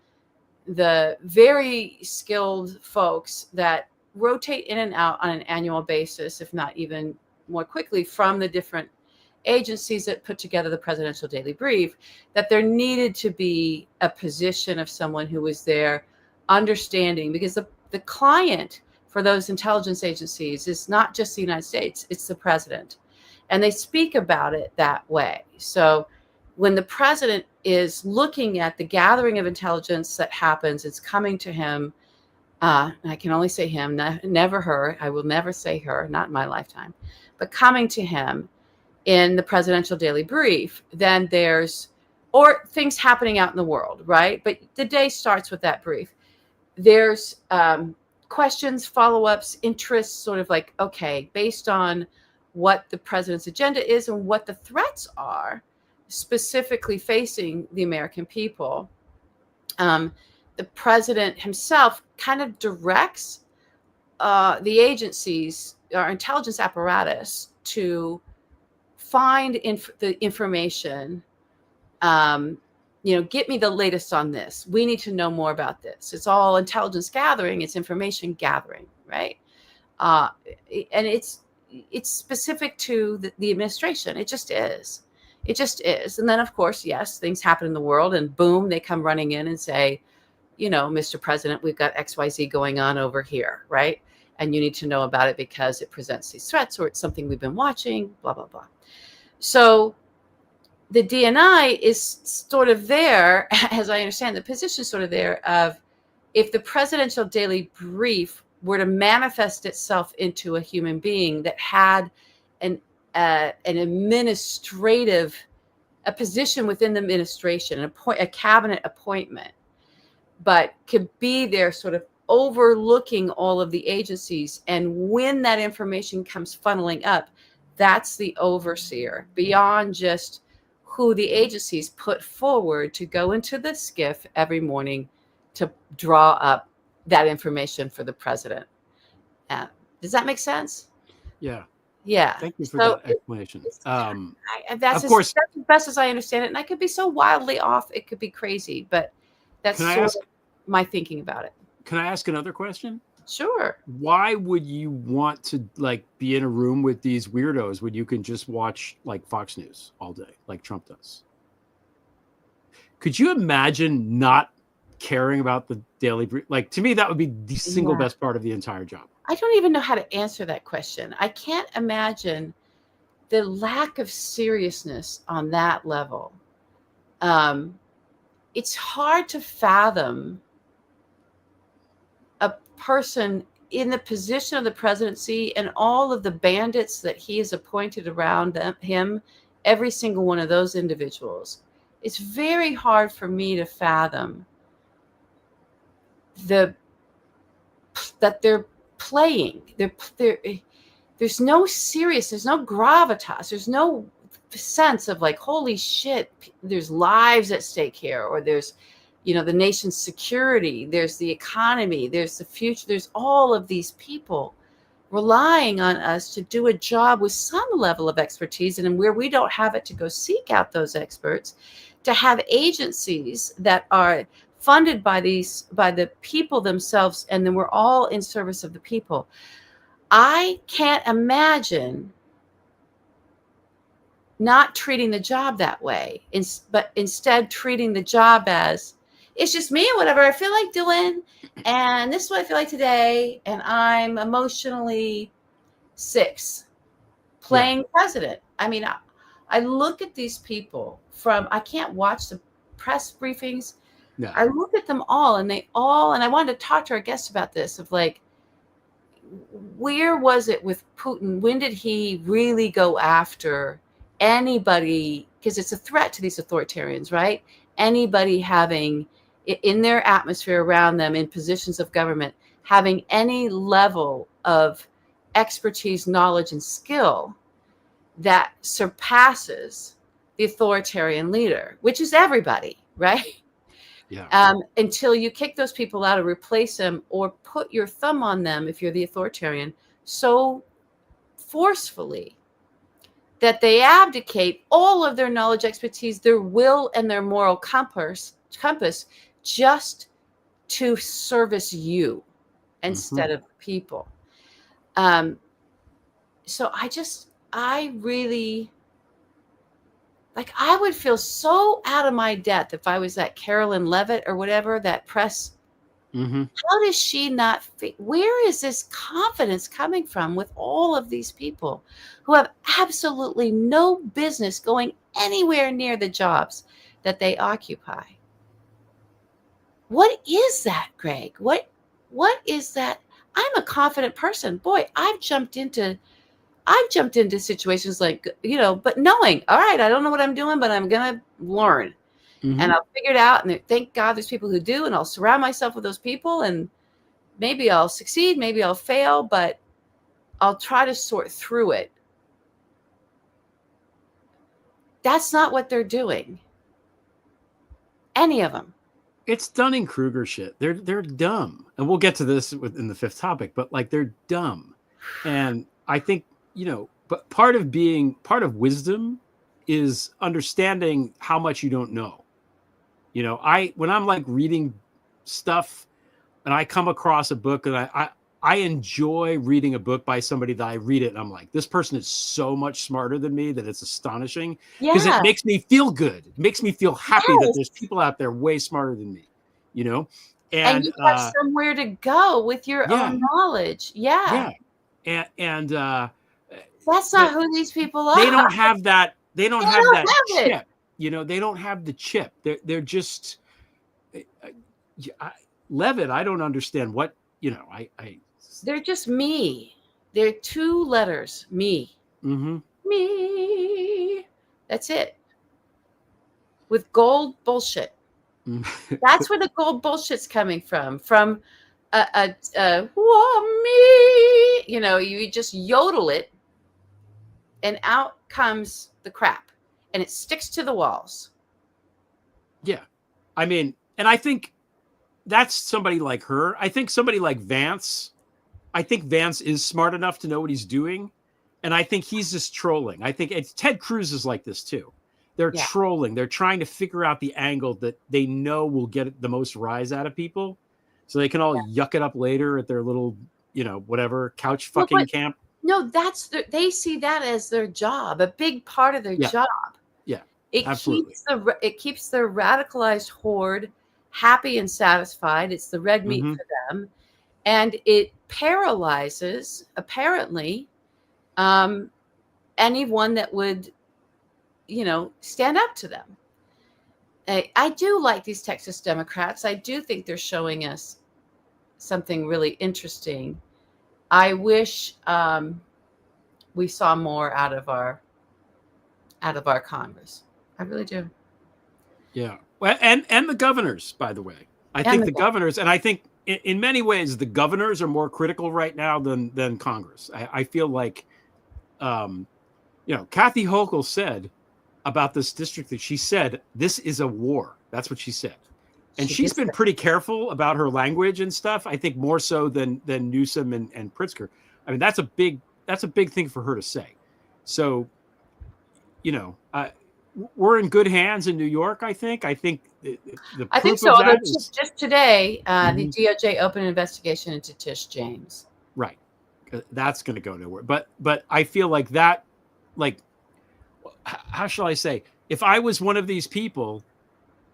the very skilled folks that rotate in and out on an annual basis, if not even more quickly, from the different agencies that put together the Presidential Daily Brief, that there needed to be a position of someone who was there understanding, because the client for those intelligence agencies is not just the United States, it's the president. And they speak about it that way. So when the president is looking at the gathering of intelligence that happens, it's coming to him. I can only say him, never her. I will never say her, not in my lifetime. But coming to him in the Presidential Daily Brief, then or things happening out in the world, right? But the day starts with that brief. There's questions, follow-ups, interests, sort of like, okay, based on what the president's agenda is and what the threats are specifically facing the American people, the president himself kind of directs the agencies, our intelligence apparatus, to find the information, get me the latest on this. We need to know more about this. It's all intelligence gathering. It's information gathering, right? And it's specific to the administration. It just is. It just is. And then, of course, yes, things happen in the world, and boom, they come running in and say, Mr. President, we've got XYZ going on over here, right? And you need to know about it because it presents these threats, or it's something we've been watching, blah, blah, blah. So the DNI is sort of there, as I understand, the position is sort of there of, if the Presidential Daily Brief were to manifest itself into a human being that had an administrative, a position within the administration, a cabinet appointment, but could be there sort of overlooking all of the agencies. And when that information comes funneling up, that's the overseer, beyond just who the agencies put forward to go into the skiff every morning to draw up that information for the president. Does that make sense? Yeah. Yeah. Thank you for that explanation. That's of course, that's as best as I understand it. And I could be so wildly off, it could be crazy, but that's sort of my thinking about it. Can I ask another question? Sure. Why would you want to be in a room with these weirdos when you can just watch Fox News all day, like Trump does? Could you imagine not caring about the Daily Brief? To me, that would be the single best part of the entire job. I don't even know how to answer that question. I can't imagine the lack of seriousness on that level. It's hard to fathom a person in the position of the presidency and all of the bandits that he has appointed around him, every single one of those individuals it's very hard for me to fathom that they're playing. There's no serious, there's no gravitas, there's no sense of like, holy shit, there's lives at stake here, or there's, the nation's security, there's the economy, there's the future, there's all of these people relying on us to do a job with some level of expertise, and where we don't have it, to go seek out those experts, to have agencies that are funded by the people themselves, and then we're all in service of the people. I can't imagine not treating the job that way, but instead treating the job as, it's just me, whatever I feel like doing, and this is what I feel like today, and I'm emotionally 6 playing president. I mean, I look at these people I can't watch the press briefings. No. I look at them all, and I wanted to talk to our guests about this, of like, where was it with Putin? When did he really go after anybody? Because it's a threat to these authoritarians, right? Anybody having in their atmosphere around them, in positions of government, having any level of expertise, knowledge, and skill that surpasses the authoritarian leader, which is everybody, right? Yeah. Until you kick those people out or replace them, or put your thumb on them, if you're the authoritarian, so forcefully that they abdicate all of their knowledge, expertise, their will, and their moral compass just to service you instead of people. So I really, like, I would feel so out of my depth if I was that Carolyn Levitt or whatever, that press. How does she not where is this confidence coming from with all of these people who have absolutely no business going anywhere near the jobs that they occupy? What is that, Greg? What is that? I'm a confident person. Boy, I've jumped into situations like, but knowing, all right, I don't know what I'm doing, but I'm going to learn. And I'll figure it out. And thank God there's people who do. And I'll surround myself with those people. And maybe I'll succeed, maybe I'll fail, but I'll try to sort through it. That's not what they're doing. Any of them. It's Dunning-Kruger shit. They're dumb. And we'll get to this in the 5th topic, but like, they're dumb. And I think, but part of wisdom is understanding how much you don't know. When I'm like reading stuff and I come across a book, and I enjoy reading a book by somebody that I read it and I'm like, this person is so much smarter than me that it's astonishing, because it makes me feel good. It makes me feel happy that there's people out there way smarter than me, and you have somewhere to go with your own knowledge. And that's not who these people are. They don't have that. They don't have that chip. They don't have the chip. They're just Levitt. I don't understand what They're just me. They're 2 letters. Me. Me. That's it. With gold bullshit. That's where the gold bullshit's coming from. From me. You just yodel it, and out comes the crap, and it sticks to the walls. Yeah. I mean, and I think that's somebody like her. I think somebody like Vance. I think Vance is smart enough to know what he's doing. And I think he's just trolling. I think Ted Cruz is like this too. They're trolling. They're trying to figure out the angle that they know will get the most rise out of people, so they can all yuck it up later at their little, whatever couch fucking camp. No, they see that as their job, a big part of their job. Yeah, absolutely. It keeps the radicalized horde happy and satisfied. It's the red meat for them, and it paralyzes, apparently, anyone that would, stand up to them. I do like these Texas Democrats. I do think they're showing us something really interesting. I wish we saw more out of our Congress. I really do. Yeah. Well, and the governors, by the way. I think the governors, and I think in many ways the governors are more critical right now than Congress. I feel like, Kathy Hochul said about this district that she said this is a war. That's what she said, and she's been pretty careful about her language and stuff. I think more so than Newsom and Pritzker. I mean, that's a big thing for her to say. So, we're in good hands in New York. I think the I think so. Although just today, the DOJ opened an investigation into Tish James. Right, that's going to go nowhere. But I feel like that, like, how shall I say? If I was one of these people,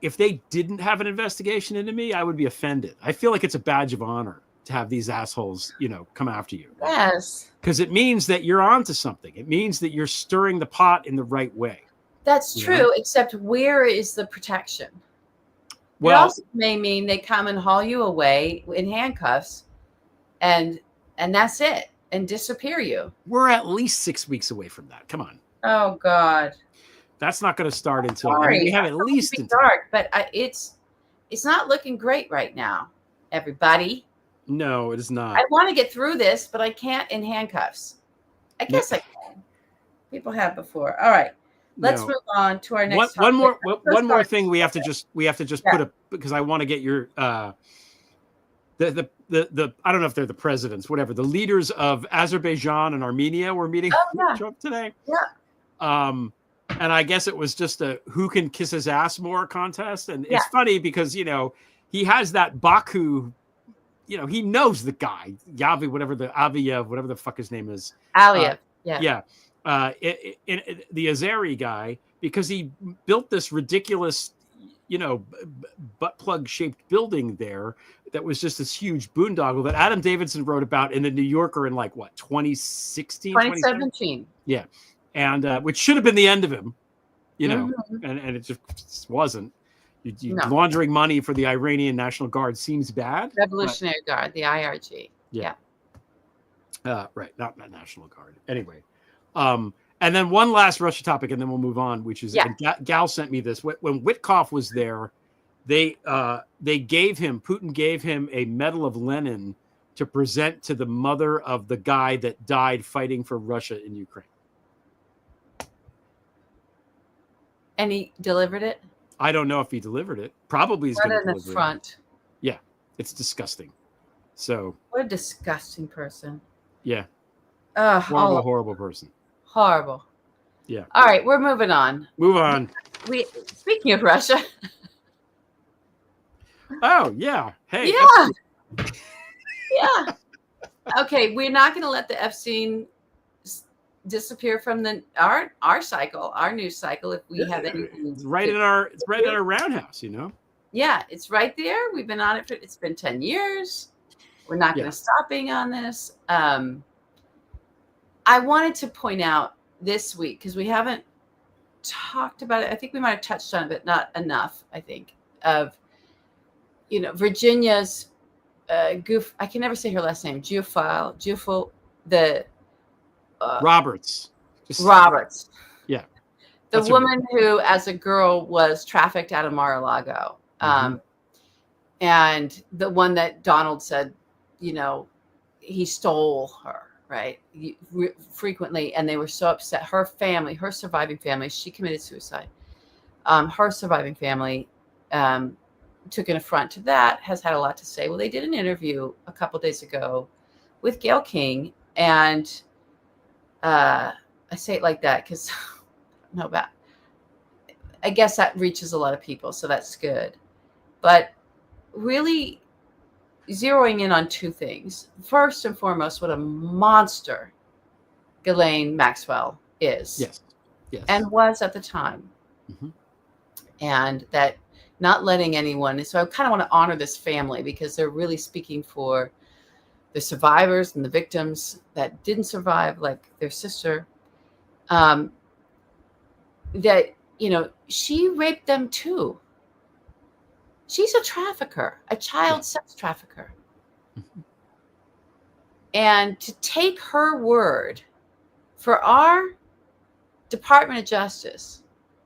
if they didn't have an investigation into me, I would be offended. I feel like it's a badge of honor to have these assholes, come after you. Yes, because it means that you're onto something. It means that you're stirring the pot in the right way. That's true, except where is the protection? Well, it also may mean they come and haul you away in handcuffs and that's it, and disappear you. We're at least 6 weeks away from that. Come on. Oh, God. That's not going to start until we have at least dark, but it's not looking great right now, everybody. No, it is not. I want to get through this, but I can't in handcuffs. I guess I can. People have before. All right. Let's move on to our next one more thing we have to just put up, because I want to get your the I don't know if they're the presidents, whatever, the leaders of Azerbaijan and Armenia were meeting Trump today. Yeah. And I guess it was just a who can kiss his ass more contest. And it's funny because, he has that Baku, he knows the guy, Yavi, whatever the fuck his name is. Aliyev. The Azeri guy, because he built this ridiculous, butt plug shaped building there that was just this huge boondoggle that Adam Davidson wrote about in the New Yorker in 2016, 2017. Yeah. And which should have been the end of him, and it just wasn't. Laundering money for the Iranian National Guard seems bad. Revolutionary Guard, the IRG. Yeah. Right. Not National Guard. Anyway. And then one last Russia topic, and then we'll move on, which is, and Gal sent me this. When Witkoff was there, Putin gave him a Medal of Lenin to present to the mother of the guy that died fighting for Russia in Ukraine. And he delivered it? I don't know if he delivered it. Probably he's going to deliver the front. It. Yeah, it's disgusting. So what a disgusting person. Yeah. Horrible person. Horrible. Yeah. All right, we're moving on. Move on. Speaking of Russia. Oh yeah. Hey. Yeah. Yeah. Okay, we're not going to let the Epstein disappear from our cycle, our news cycle, if we have anything. It's right in our roundhouse, Yeah, it's right there. We've been on it it's been 10 years. We're not going to stop being on this. I wanted to point out this week, because we haven't talked about it. I think we might have touched on it, but not enough, I think, of Virginia's goof. I can never say her last name. Giuffel, the Roberts. Roberts. Yeah. The woman who, as a girl, was trafficked out of Mar-a-Lago. And the one that Donald said, he stole her, right? Frequently. And they were so upset. Her family, her surviving family, she committed suicide. Her surviving family took an affront to that, has had a lot to say. Well, they did an interview a couple days ago with Gayle King, and I say it like that because I guess that reaches a lot of people, so that's good. But really zeroing in on two things. First and foremost, what a monster Ghislaine Maxwell is. Yes. And was at the time. And that not letting anyone. So I kind of want to honor this family, because they're really speaking for the survivors and the victims that didn't survive, like their sister. That, she raped them too. She's a trafficker, a child sex trafficker. And to take her word for our Department of Justice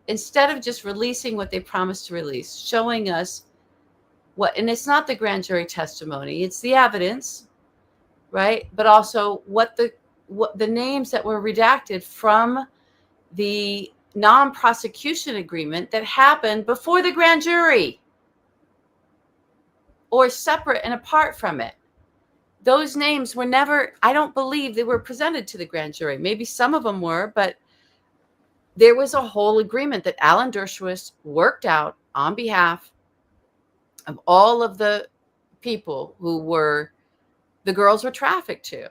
instead of just releasing what they promised to release, showing us what, and it's not the grand jury testimony, it's the evidence, right? But also what the names that were redacted from the non-prosecution agreement that happened before the grand jury, or separate and apart from it. Those names were never, I don't believe they were presented to the grand jury. Maybe some of them were, but there was a whole agreement that Alan Dershowitz worked out on behalf of all of the people who were, the girls were trafficked to.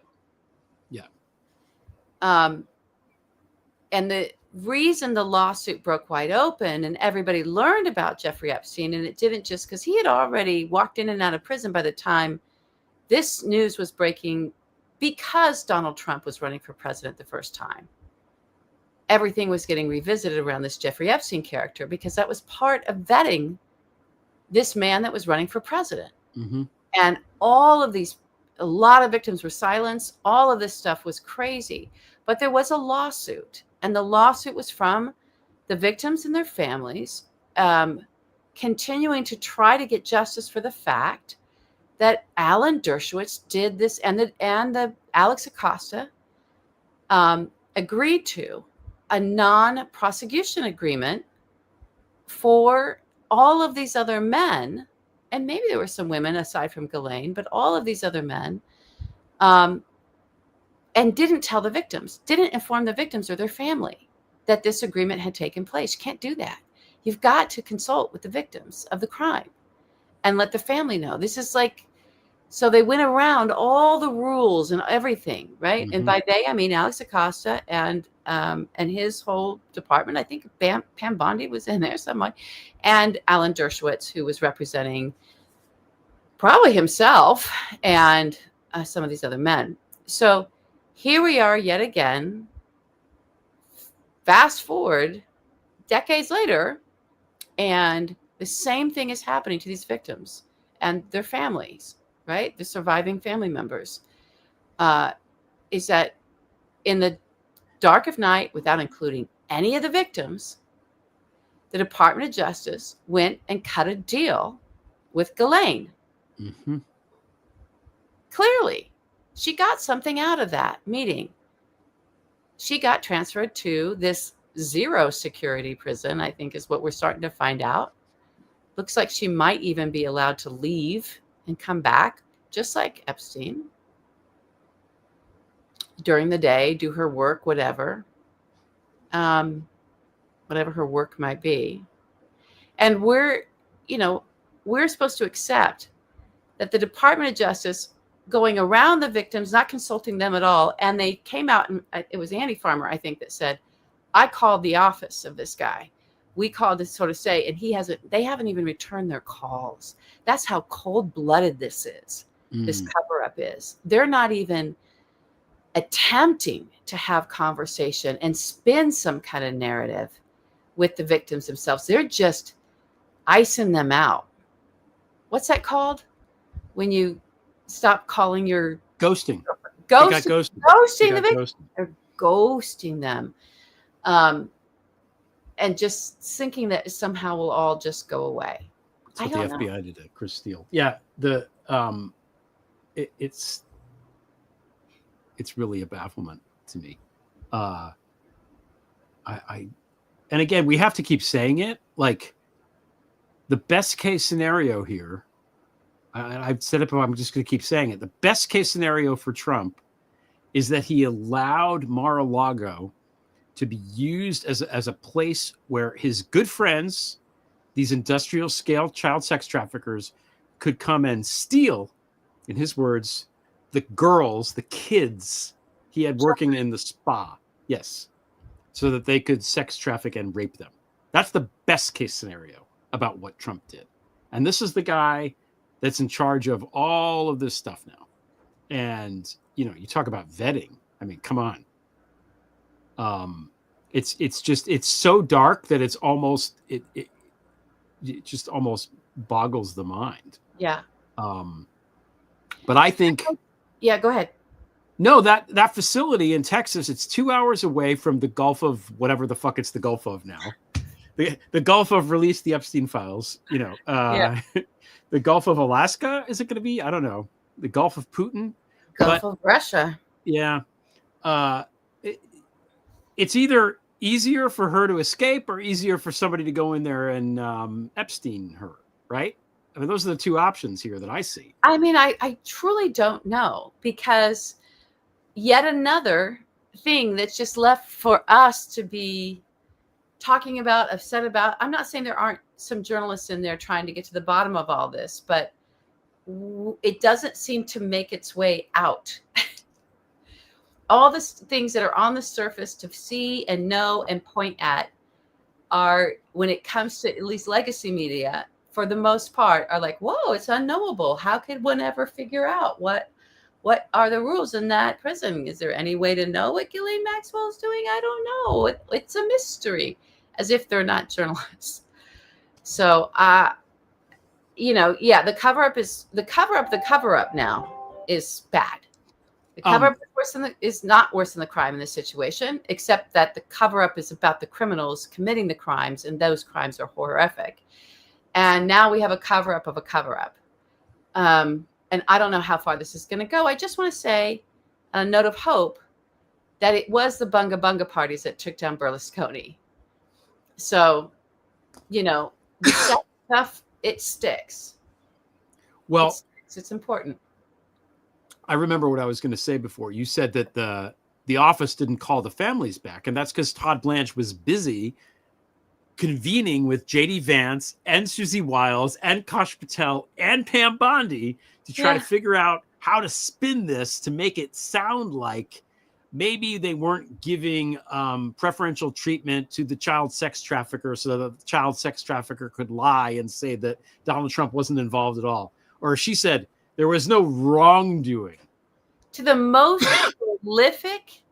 Yeah. And the reason the lawsuit broke wide open and everybody learned about Jeffrey Epstein, and it didn't just because he had already walked in and out of prison by the time this news was breaking, because Donald Trump was running for president the first time. Everything was getting revisited around this Jeffrey Epstein character, because that was part of vetting this man that was running for president. Mm-hmm. And all of these, a lot of victims were silenced. All of this stuff was crazy. But there was a lawsuit, and the lawsuit was from the victims and their families, continuing to try to get justice for the fact that Alan Dershowitz did this, and the Alex Acosta agreed to a non-prosecution agreement for all of these other men, and maybe there were some women aside from Ghislaine, but all of these other men, and didn't tell the victims, didn't inform the victims or their family that this agreement had taken place. You can't do that. You've got to consult with the victims of the crime and let the family know. This is like, so they went around all the rules and everything, right? Mm-hmm. And by they, I mean Alex Acosta and his whole department. I think Pam Bondi was in there somewhere, and Alan Dershowitz, who was representing probably himself and some of these other men. So here we are yet again, fast forward decades later, and the same thing is happening to these victims and their families, right? The surviving family members, is that in the dark of night, without including any of the victims, the Department of Justice went and cut a deal with Ghislaine. Mm-hmm. Clearly, she got something out of that meeting. She got transferred to this zero security prison, I think is what we're starting to find out. Looks like she might even be allowed to leave and come back, just like Epstein, during the day, do her work, whatever her work might be. And we're supposed to accept that the Department of Justice going around the victims, not consulting them at all. And they came out, and it was Andy Farmer, I think, that said, I called the office of this guy. We called to sort of say, and they haven't even returned their calls. That's how cold-blooded this is. This cover-up is. They're not even attempting to have conversation and spin some kind of narrative with the victims themselves. They're just icing them out. What's that called? When you stop calling your ghosting. Ghosting the victims. They're ghosting them. And just thinking that somehow will all just go away. That's what the FBI did to Chris Steele. Yeah, it's really a bafflement to me. And again, we have to keep saying it. Like, the best case scenario here, I've said it, but I'm just going to keep saying it. The best case scenario for Trump is that he allowed Mar-a-Lago to be used as a place where his good friends, these industrial scale child sex traffickers, could come and steal, in his words, the girls, the kids he had working in the spa. Yes. So that they could sex traffic and rape them. That's the best case scenario about what Trump did. And this is the guy that's in charge of all of this stuff now. And, you talk about vetting. I mean, come on. It's so dark that it's almost, it just almost boggles the mind. Yeah. But I think. Yeah, go ahead. No, that facility in Texas, it's 2 hours away from the Gulf of whatever the fuck it's the Gulf of now. the Gulf of Release the Epstein Files. Yeah. The Gulf of Alaska, is it going to be? I don't know. The Gulf of Putin. Gulf of Russia. Yeah. It's either easier for her to escape or easier for somebody to go in there and Epstein her, right? I mean, those are the two options here that I see. I mean, I truly don't know, because yet another thing that's just left for us to be talking about, upset about. I'm not saying there aren't some journalists in there trying to get to the bottom of all this, but it doesn't seem to make its way out. All the things that are on the surface to see and know and point at are, when it comes to at least legacy media, for the most part, are like, whoa, it's unknowable. How could one ever figure out what are the rules in that prison? Is there any way to know what Ghislaine Maxwell is doing? I don't know. It's a mystery, as if they're not journalists. So, the cover up now is bad. The cover up is not worse than the crime in this situation, except that the cover up is about the criminals committing the crimes, and those crimes are horrific. And now we have a cover up of a cover up. And I don't know how far this is going to go. I just want to say, on a note of hope, that it was the Bunga Bunga parties that took down Berlusconi. So, the stuff, it sticks. Well, it's important. I remember what I was going to say before. You said that the office didn't call the families back, and that's because Todd Blanche was busy convening with J.D. Vance and Susie Wiles and Kash Patel and Pam Bondi to try to figure out how to spin this to make it sound like maybe they weren't giving preferential treatment to the child sex trafficker, so that the child sex trafficker could lie and say that Donald Trump wasn't involved at all. Or she said there was no wrongdoing. To the most prolific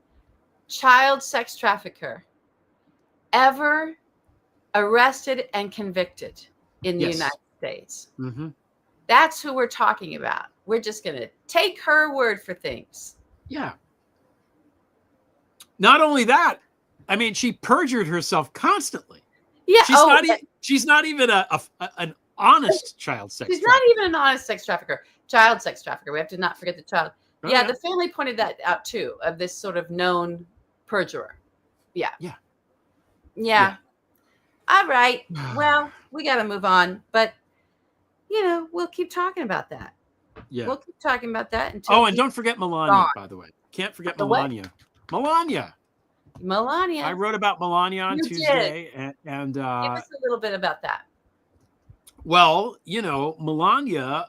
child sex trafficker ever arrested and convicted in the United States. Mm-hmm. That's who we're talking about. We're just going to take her word for things. Yeah. Not only that, I mean, she perjured herself constantly. Yeah. She's not even an honest child sex trafficker. She's not even an honest sex trafficker. Child sex trafficker. We have to not forget the child. Oh, yeah, the family pointed that out too, of this sort of known perjurer. Yeah. All right. Well, we got to move on, but we'll keep talking about that. Yeah. We'll keep talking about that until. And don't forget Melania, by the way. Can't forget Melania. Melania. I wrote about Melania on Tuesday, and give us a little bit about that. Well, Melania,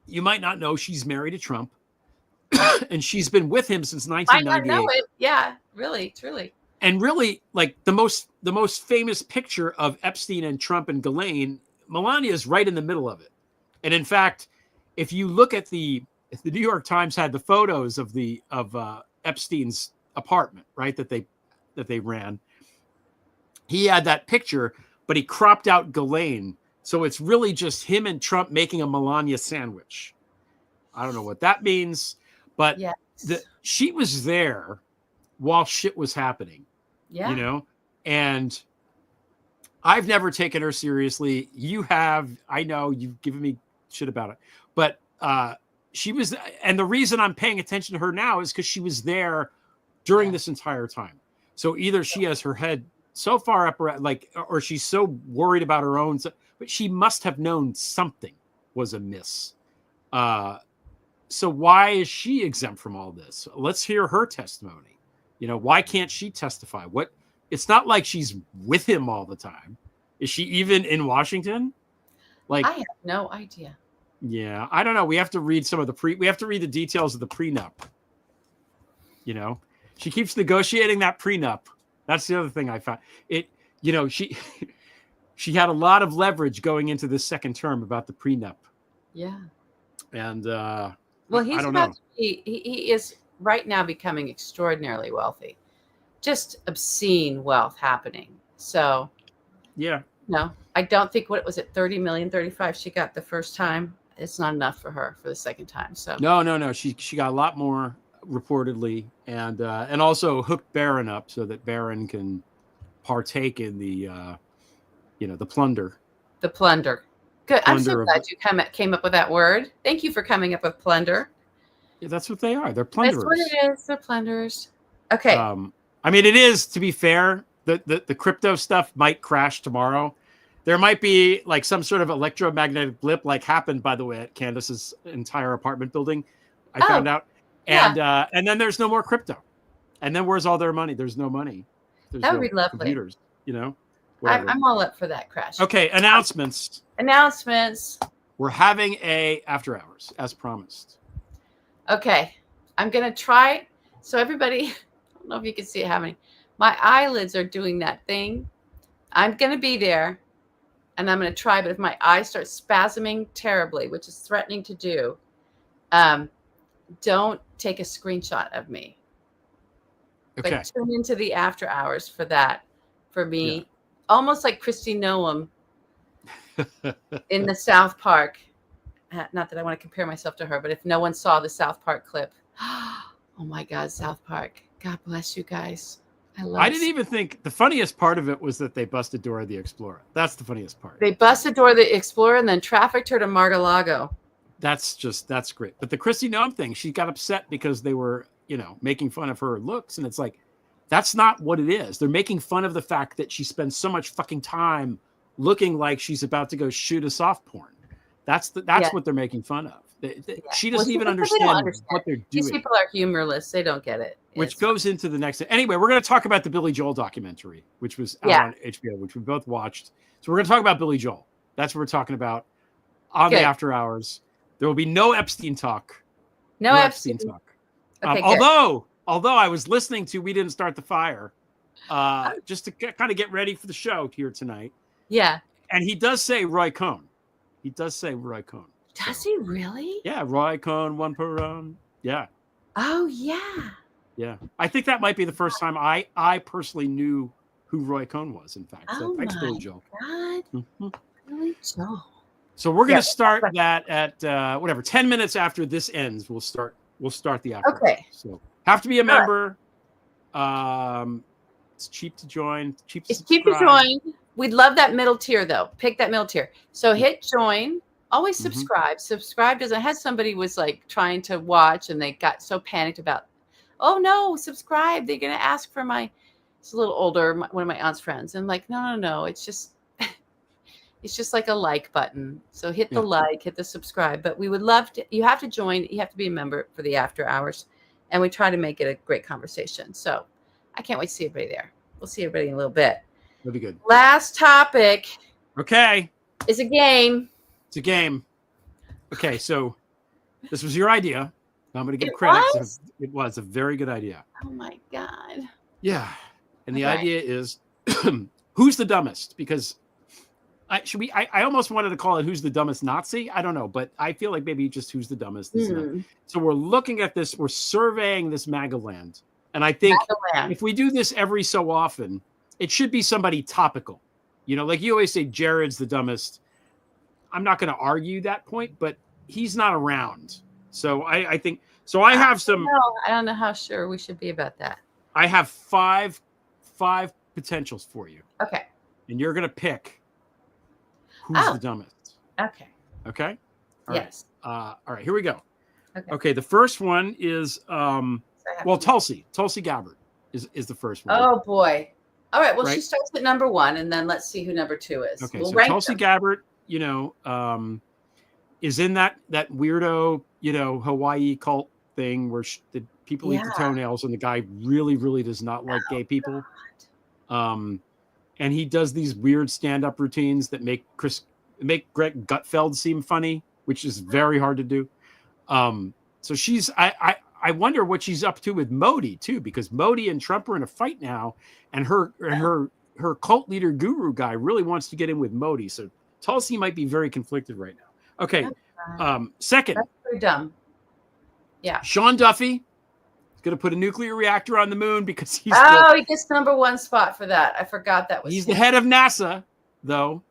you might not know, she's married to Trump, and she's been with him since 1998. I know it. Yeah, really, truly. And really, like the most famous picture of Epstein and Trump and Ghislaine, Melania is right in the middle of it. And in fact, if you look at the New York Times had the photos of Epstein's apartment, right, that they ran, he had that picture, but he cropped out Ghislaine, so it's really just him and Trump making a Melania sandwich. I don't know what that means, but she was there while shit was happening. Yeah. And I've never taken her seriously. You have. I know you've given me shit about it, but she was, and the reason I'm paying attention to her now is because she was there during this entire time. So either she has her head so far up, or she's so worried about her own, but she must have known something was amiss. So why is she exempt from all this? Let's hear her testimony. Why can't she testify? It's not like she's with him all the time. Is she even in Washington? I have no idea. Yeah, I don't know. We have to read we have to read the details of the prenup. She keeps negotiating that prenup. That's the other thing I found. She had a lot of leverage going into this second term about the prenup. Yeah. And he is right now becoming extraordinarily wealthy. Just obscene wealth happening. So I don't think, what was it, 30 million, 35 she got the first time. It's not enough for her for the second time. So no. She got a lot more reportedly, and also hooked Barron up so that Barron can partake in the the plunder. The plunder. Good. I'm so Plunder glad you came up with that word. Thank you for coming up with plunder. Yeah, that's what they are. They're plunderers. That's what it is. They're plunderers. Okay. I mean, it is, to be fair, the crypto stuff might crash tomorrow. There might be like some sort of electromagnetic blip, like happened, by the way, at Candace's entire apartment building. I found out. Yeah. And then there's no more crypto. And then where's all their money? There's no money. There's That would no be lovely. computers, I'm all up for that crash. Okay, announcements. We're having a after hours, as promised. Okay. I'm going to try. So everybody, I don't know if you can see it happening. My eyelids are doing that thing. I'm going to be there and I'm going to try. But if my eyes start spasming terribly, which is threatening to do, don't take a screenshot of me. Okay. But tune into the after hours for that. For me, almost like Christy Noam in the South Park. Not that I want to compare myself to her, but if no one saw the South Park clip, oh my God, South Park. God bless you guys. I didn't even think the funniest part of it was that they busted Dora the Explorer. That's the funniest part. They busted Dora the Explorer and then trafficked her to Mar-a-Lago. That's great. But the Christy Noam thing, she got upset because they were, making fun of her looks. And it's like, that's not what it is. They're making fun of the fact that she spends so much fucking time looking like she's about to go shoot a soft porn. That's what they're making fun of. She doesn't even understand what they're doing. These people are humorless. They don't get it. Which goes into the next. Anyway, we're going to talk about the Billy Joel documentary, which was out on HBO, which we both watched. So we're going to talk about Billy Joel. That's what we're talking about on the after hours. There will be no Epstein talk. No Epstein talk. Okay, although I was listening to We Didn't Start the Fire, just to kind of get ready for the show here tonight. Yeah. And he does say Roy Cohn. Does he really? Yeah, Roy Cohn, one per round. Yeah. Oh, yeah. Yeah. I think that might be the first time I personally knew who Roy Cohn was, in fact. So thanks, Billy Joel. God. Mm-hmm. Billy Joel. So we're going to start that at 10 minutes after this ends. We'll start the after. Okay. So have to be a member. It's cheap to join. It's cheap to join. We'd love that middle tier, though. Pick that middle tier. So hit join. Always subscribe. Subscribe doesn't. I had somebody was like trying to watch and they got so panicked about, oh no, subscribe. They're gonna ask for my. It's a little older. One of my aunt's friends. And I'm like, no. It's just like a like button. So hit the like, hit the subscribe. But we would love to. You have to join. You have to be a member for the after hours, and we try to make it a great conversation. So I can't wait to see everybody there. We'll see everybody in a little bit. That'll be good. Last topic. Okay. Is a game. It's a game. Okay, so this was your idea. I'm going to give credit. It was a very good idea. Oh my God. Yeah. And the idea is who's the dumbest? Because I almost wanted to call it who's the dumbest Nazi. I don't know, but I feel like maybe just who's the dumbest. So we're looking at this. We're surveying this MAGA land. And I think if we do this every so often, it should be somebody topical. Like you always say, Jared's the dumbest. I'm not going to argue that point, but he's not around. So I think so. I have some. I don't know how sure we should be about that. I have five potentials for you. Okay. And you're going to pick who's the dumbest. Okay. Okay. Yes. All right. Here we go. Okay. The first one is Tulsi Gabbard is the first one. Oh boy. All right. Well, she starts at number 1, and then let's see who number 2 is. Okay. So Tulsi Gabbard, is in that weirdo, Hawaii cult thing where the people eat the toenails, and the guy really, really does not like gay people. And he does these weird stand-up routines that make Greg Gutfeld seem funny, which is very hard to do. So she's I wonder what she's up to with Modi too, because Modi and Trump are in a fight now, and her cult leader guru guy really wants to get in with Modi. So Tulsi might be very conflicted right now. Okay. Second. That's pretty dumb. Yeah. Sean Duffy is going to put a nuclear reactor on the moon because he gets number 1 spot for that. I forgot that was he's the head of NASA, though.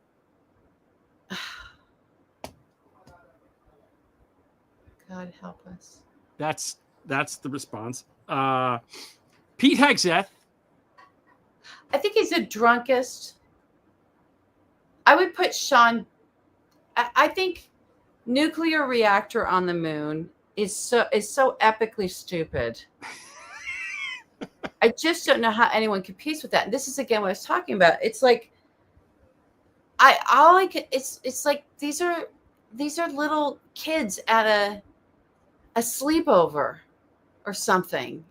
God help us. That's the response. Pete Hegseth. I think he's the drunkest. I would put Sean. I think nuclear reactor on the moon is so epically stupid. I just don't know how anyone competes with that. And this is again what I was talking about. It's like it's like these are little kids at a sleepover or something,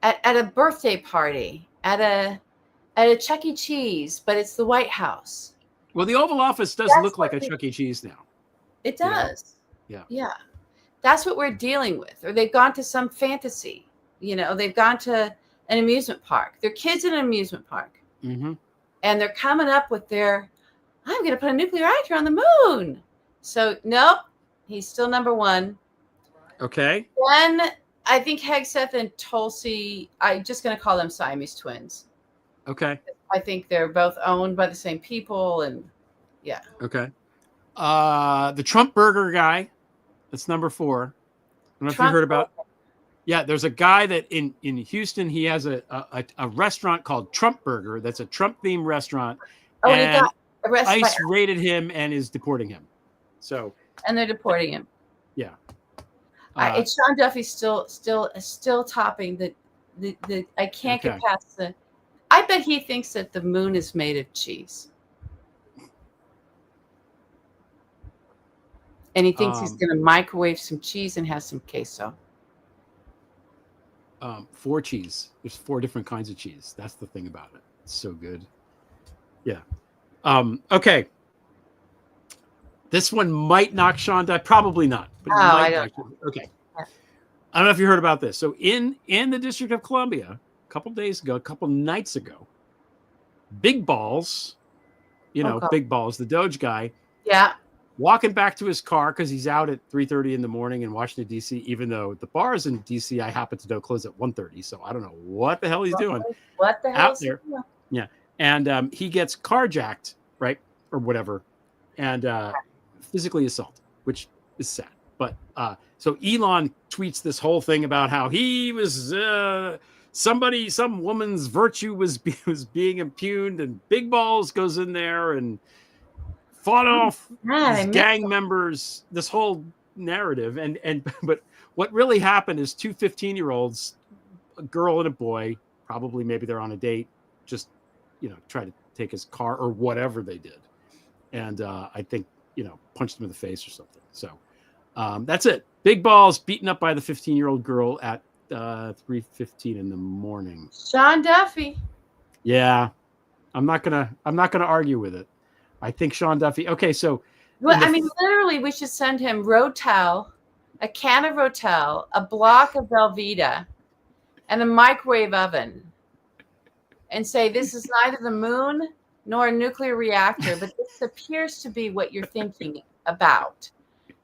at a birthday party, at a Chuck E. Cheese, but it's the White House. Well, the Oval Office does look like a Chuck E. Cheese now. It does. Yeah. Yeah. That's what we're dealing with. Or they've gone to some fantasy. They've gone to an amusement park. They're kids in an amusement park. Mm-hmm. And they're coming up with I'm going to put a nuclear reactor on the moon. So, nope. He's still number one. Okay. Then I think Hegseth and Tulsi, I'm just going to call them Siamese twins. Okay. I think they're both owned by the same people. And yeah. Okay. The Trump burger guy, that's number 4. I don't know if you heard about. Yeah, there's a guy that in Houston, he has a restaurant called Trump Burger. That's a Trump-themed restaurant. Oh, and he got arrested. ICE raided him and is deporting him. So. And they're deporting him. Yeah. It's Sean Duffy's still topping the. I can't get past the. I bet he thinks that the moon is made of cheese. And he thinks he's going to microwave some cheese and have some queso. 4 cheese. There's 4 different kinds of cheese. That's the thing about it. It's so good. Yeah. Okay. This one might knock Sean down. Probably not. But I don't know. Okay. I don't know if you heard about this. So in the District of Columbia, a couple nights ago, Big Balls, Big Balls, the Doge guy. Yeah. Walking back to his car because he's out at 3:30 in the morning in Washington, D.C., even though the bars in D.C., I happen to know, close at 1:30. So I don't know what the hell he's doing. What the hell out there? Yeah. And he gets carjacked, right? Or whatever. And physically assaulted, which is sad. But so Elon tweets this whole thing about how he was some woman's virtue was being impugned, and Big Balls goes in there and fought off these gang members, this whole narrative. But what really happened is 2 15-year-olds, a girl and a boy, probably maybe they're on a date, just, try to take his car or whatever they did. And I think, punched him in the face or something. So that's it. Big Balls beaten up by the 15-year-old girl at 3:15 in the morning. Sean Duffy. Yeah. I'm not gonna argue with it. I think Sean Duffy. Okay, so. Well, literally, we should send him Rotel, a can of Rotel, a block of Velveeta, and a microwave oven, and say, this is neither the moon nor a nuclear reactor, but this appears to be what you're thinking about.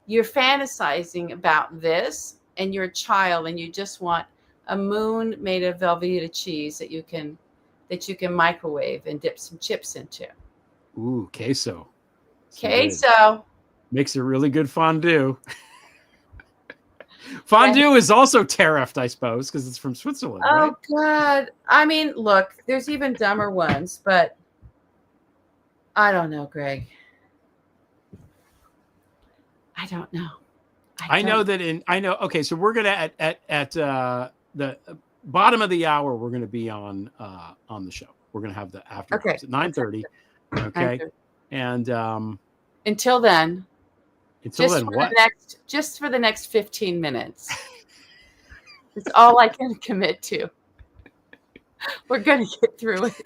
You're fantasizing about this, and you're a child, and you just want a moon made of Velveeta cheese that you can microwave and dip some chips into. Ooh, queso. Queso. Makes a really good fondue. Fondue is also tariffed, I suppose, because it's from Switzerland, right? Oh, God. Look, there's even dumber ones, but I don't know, Greg. I don't know. Okay, so we're going to, at the bottom of the hour, we're going to be on the show. We're going to have the after hours at 9:30. Okay. And until then, what? Just for the next 15 minutes. It's all I can commit to. We're going to get through it.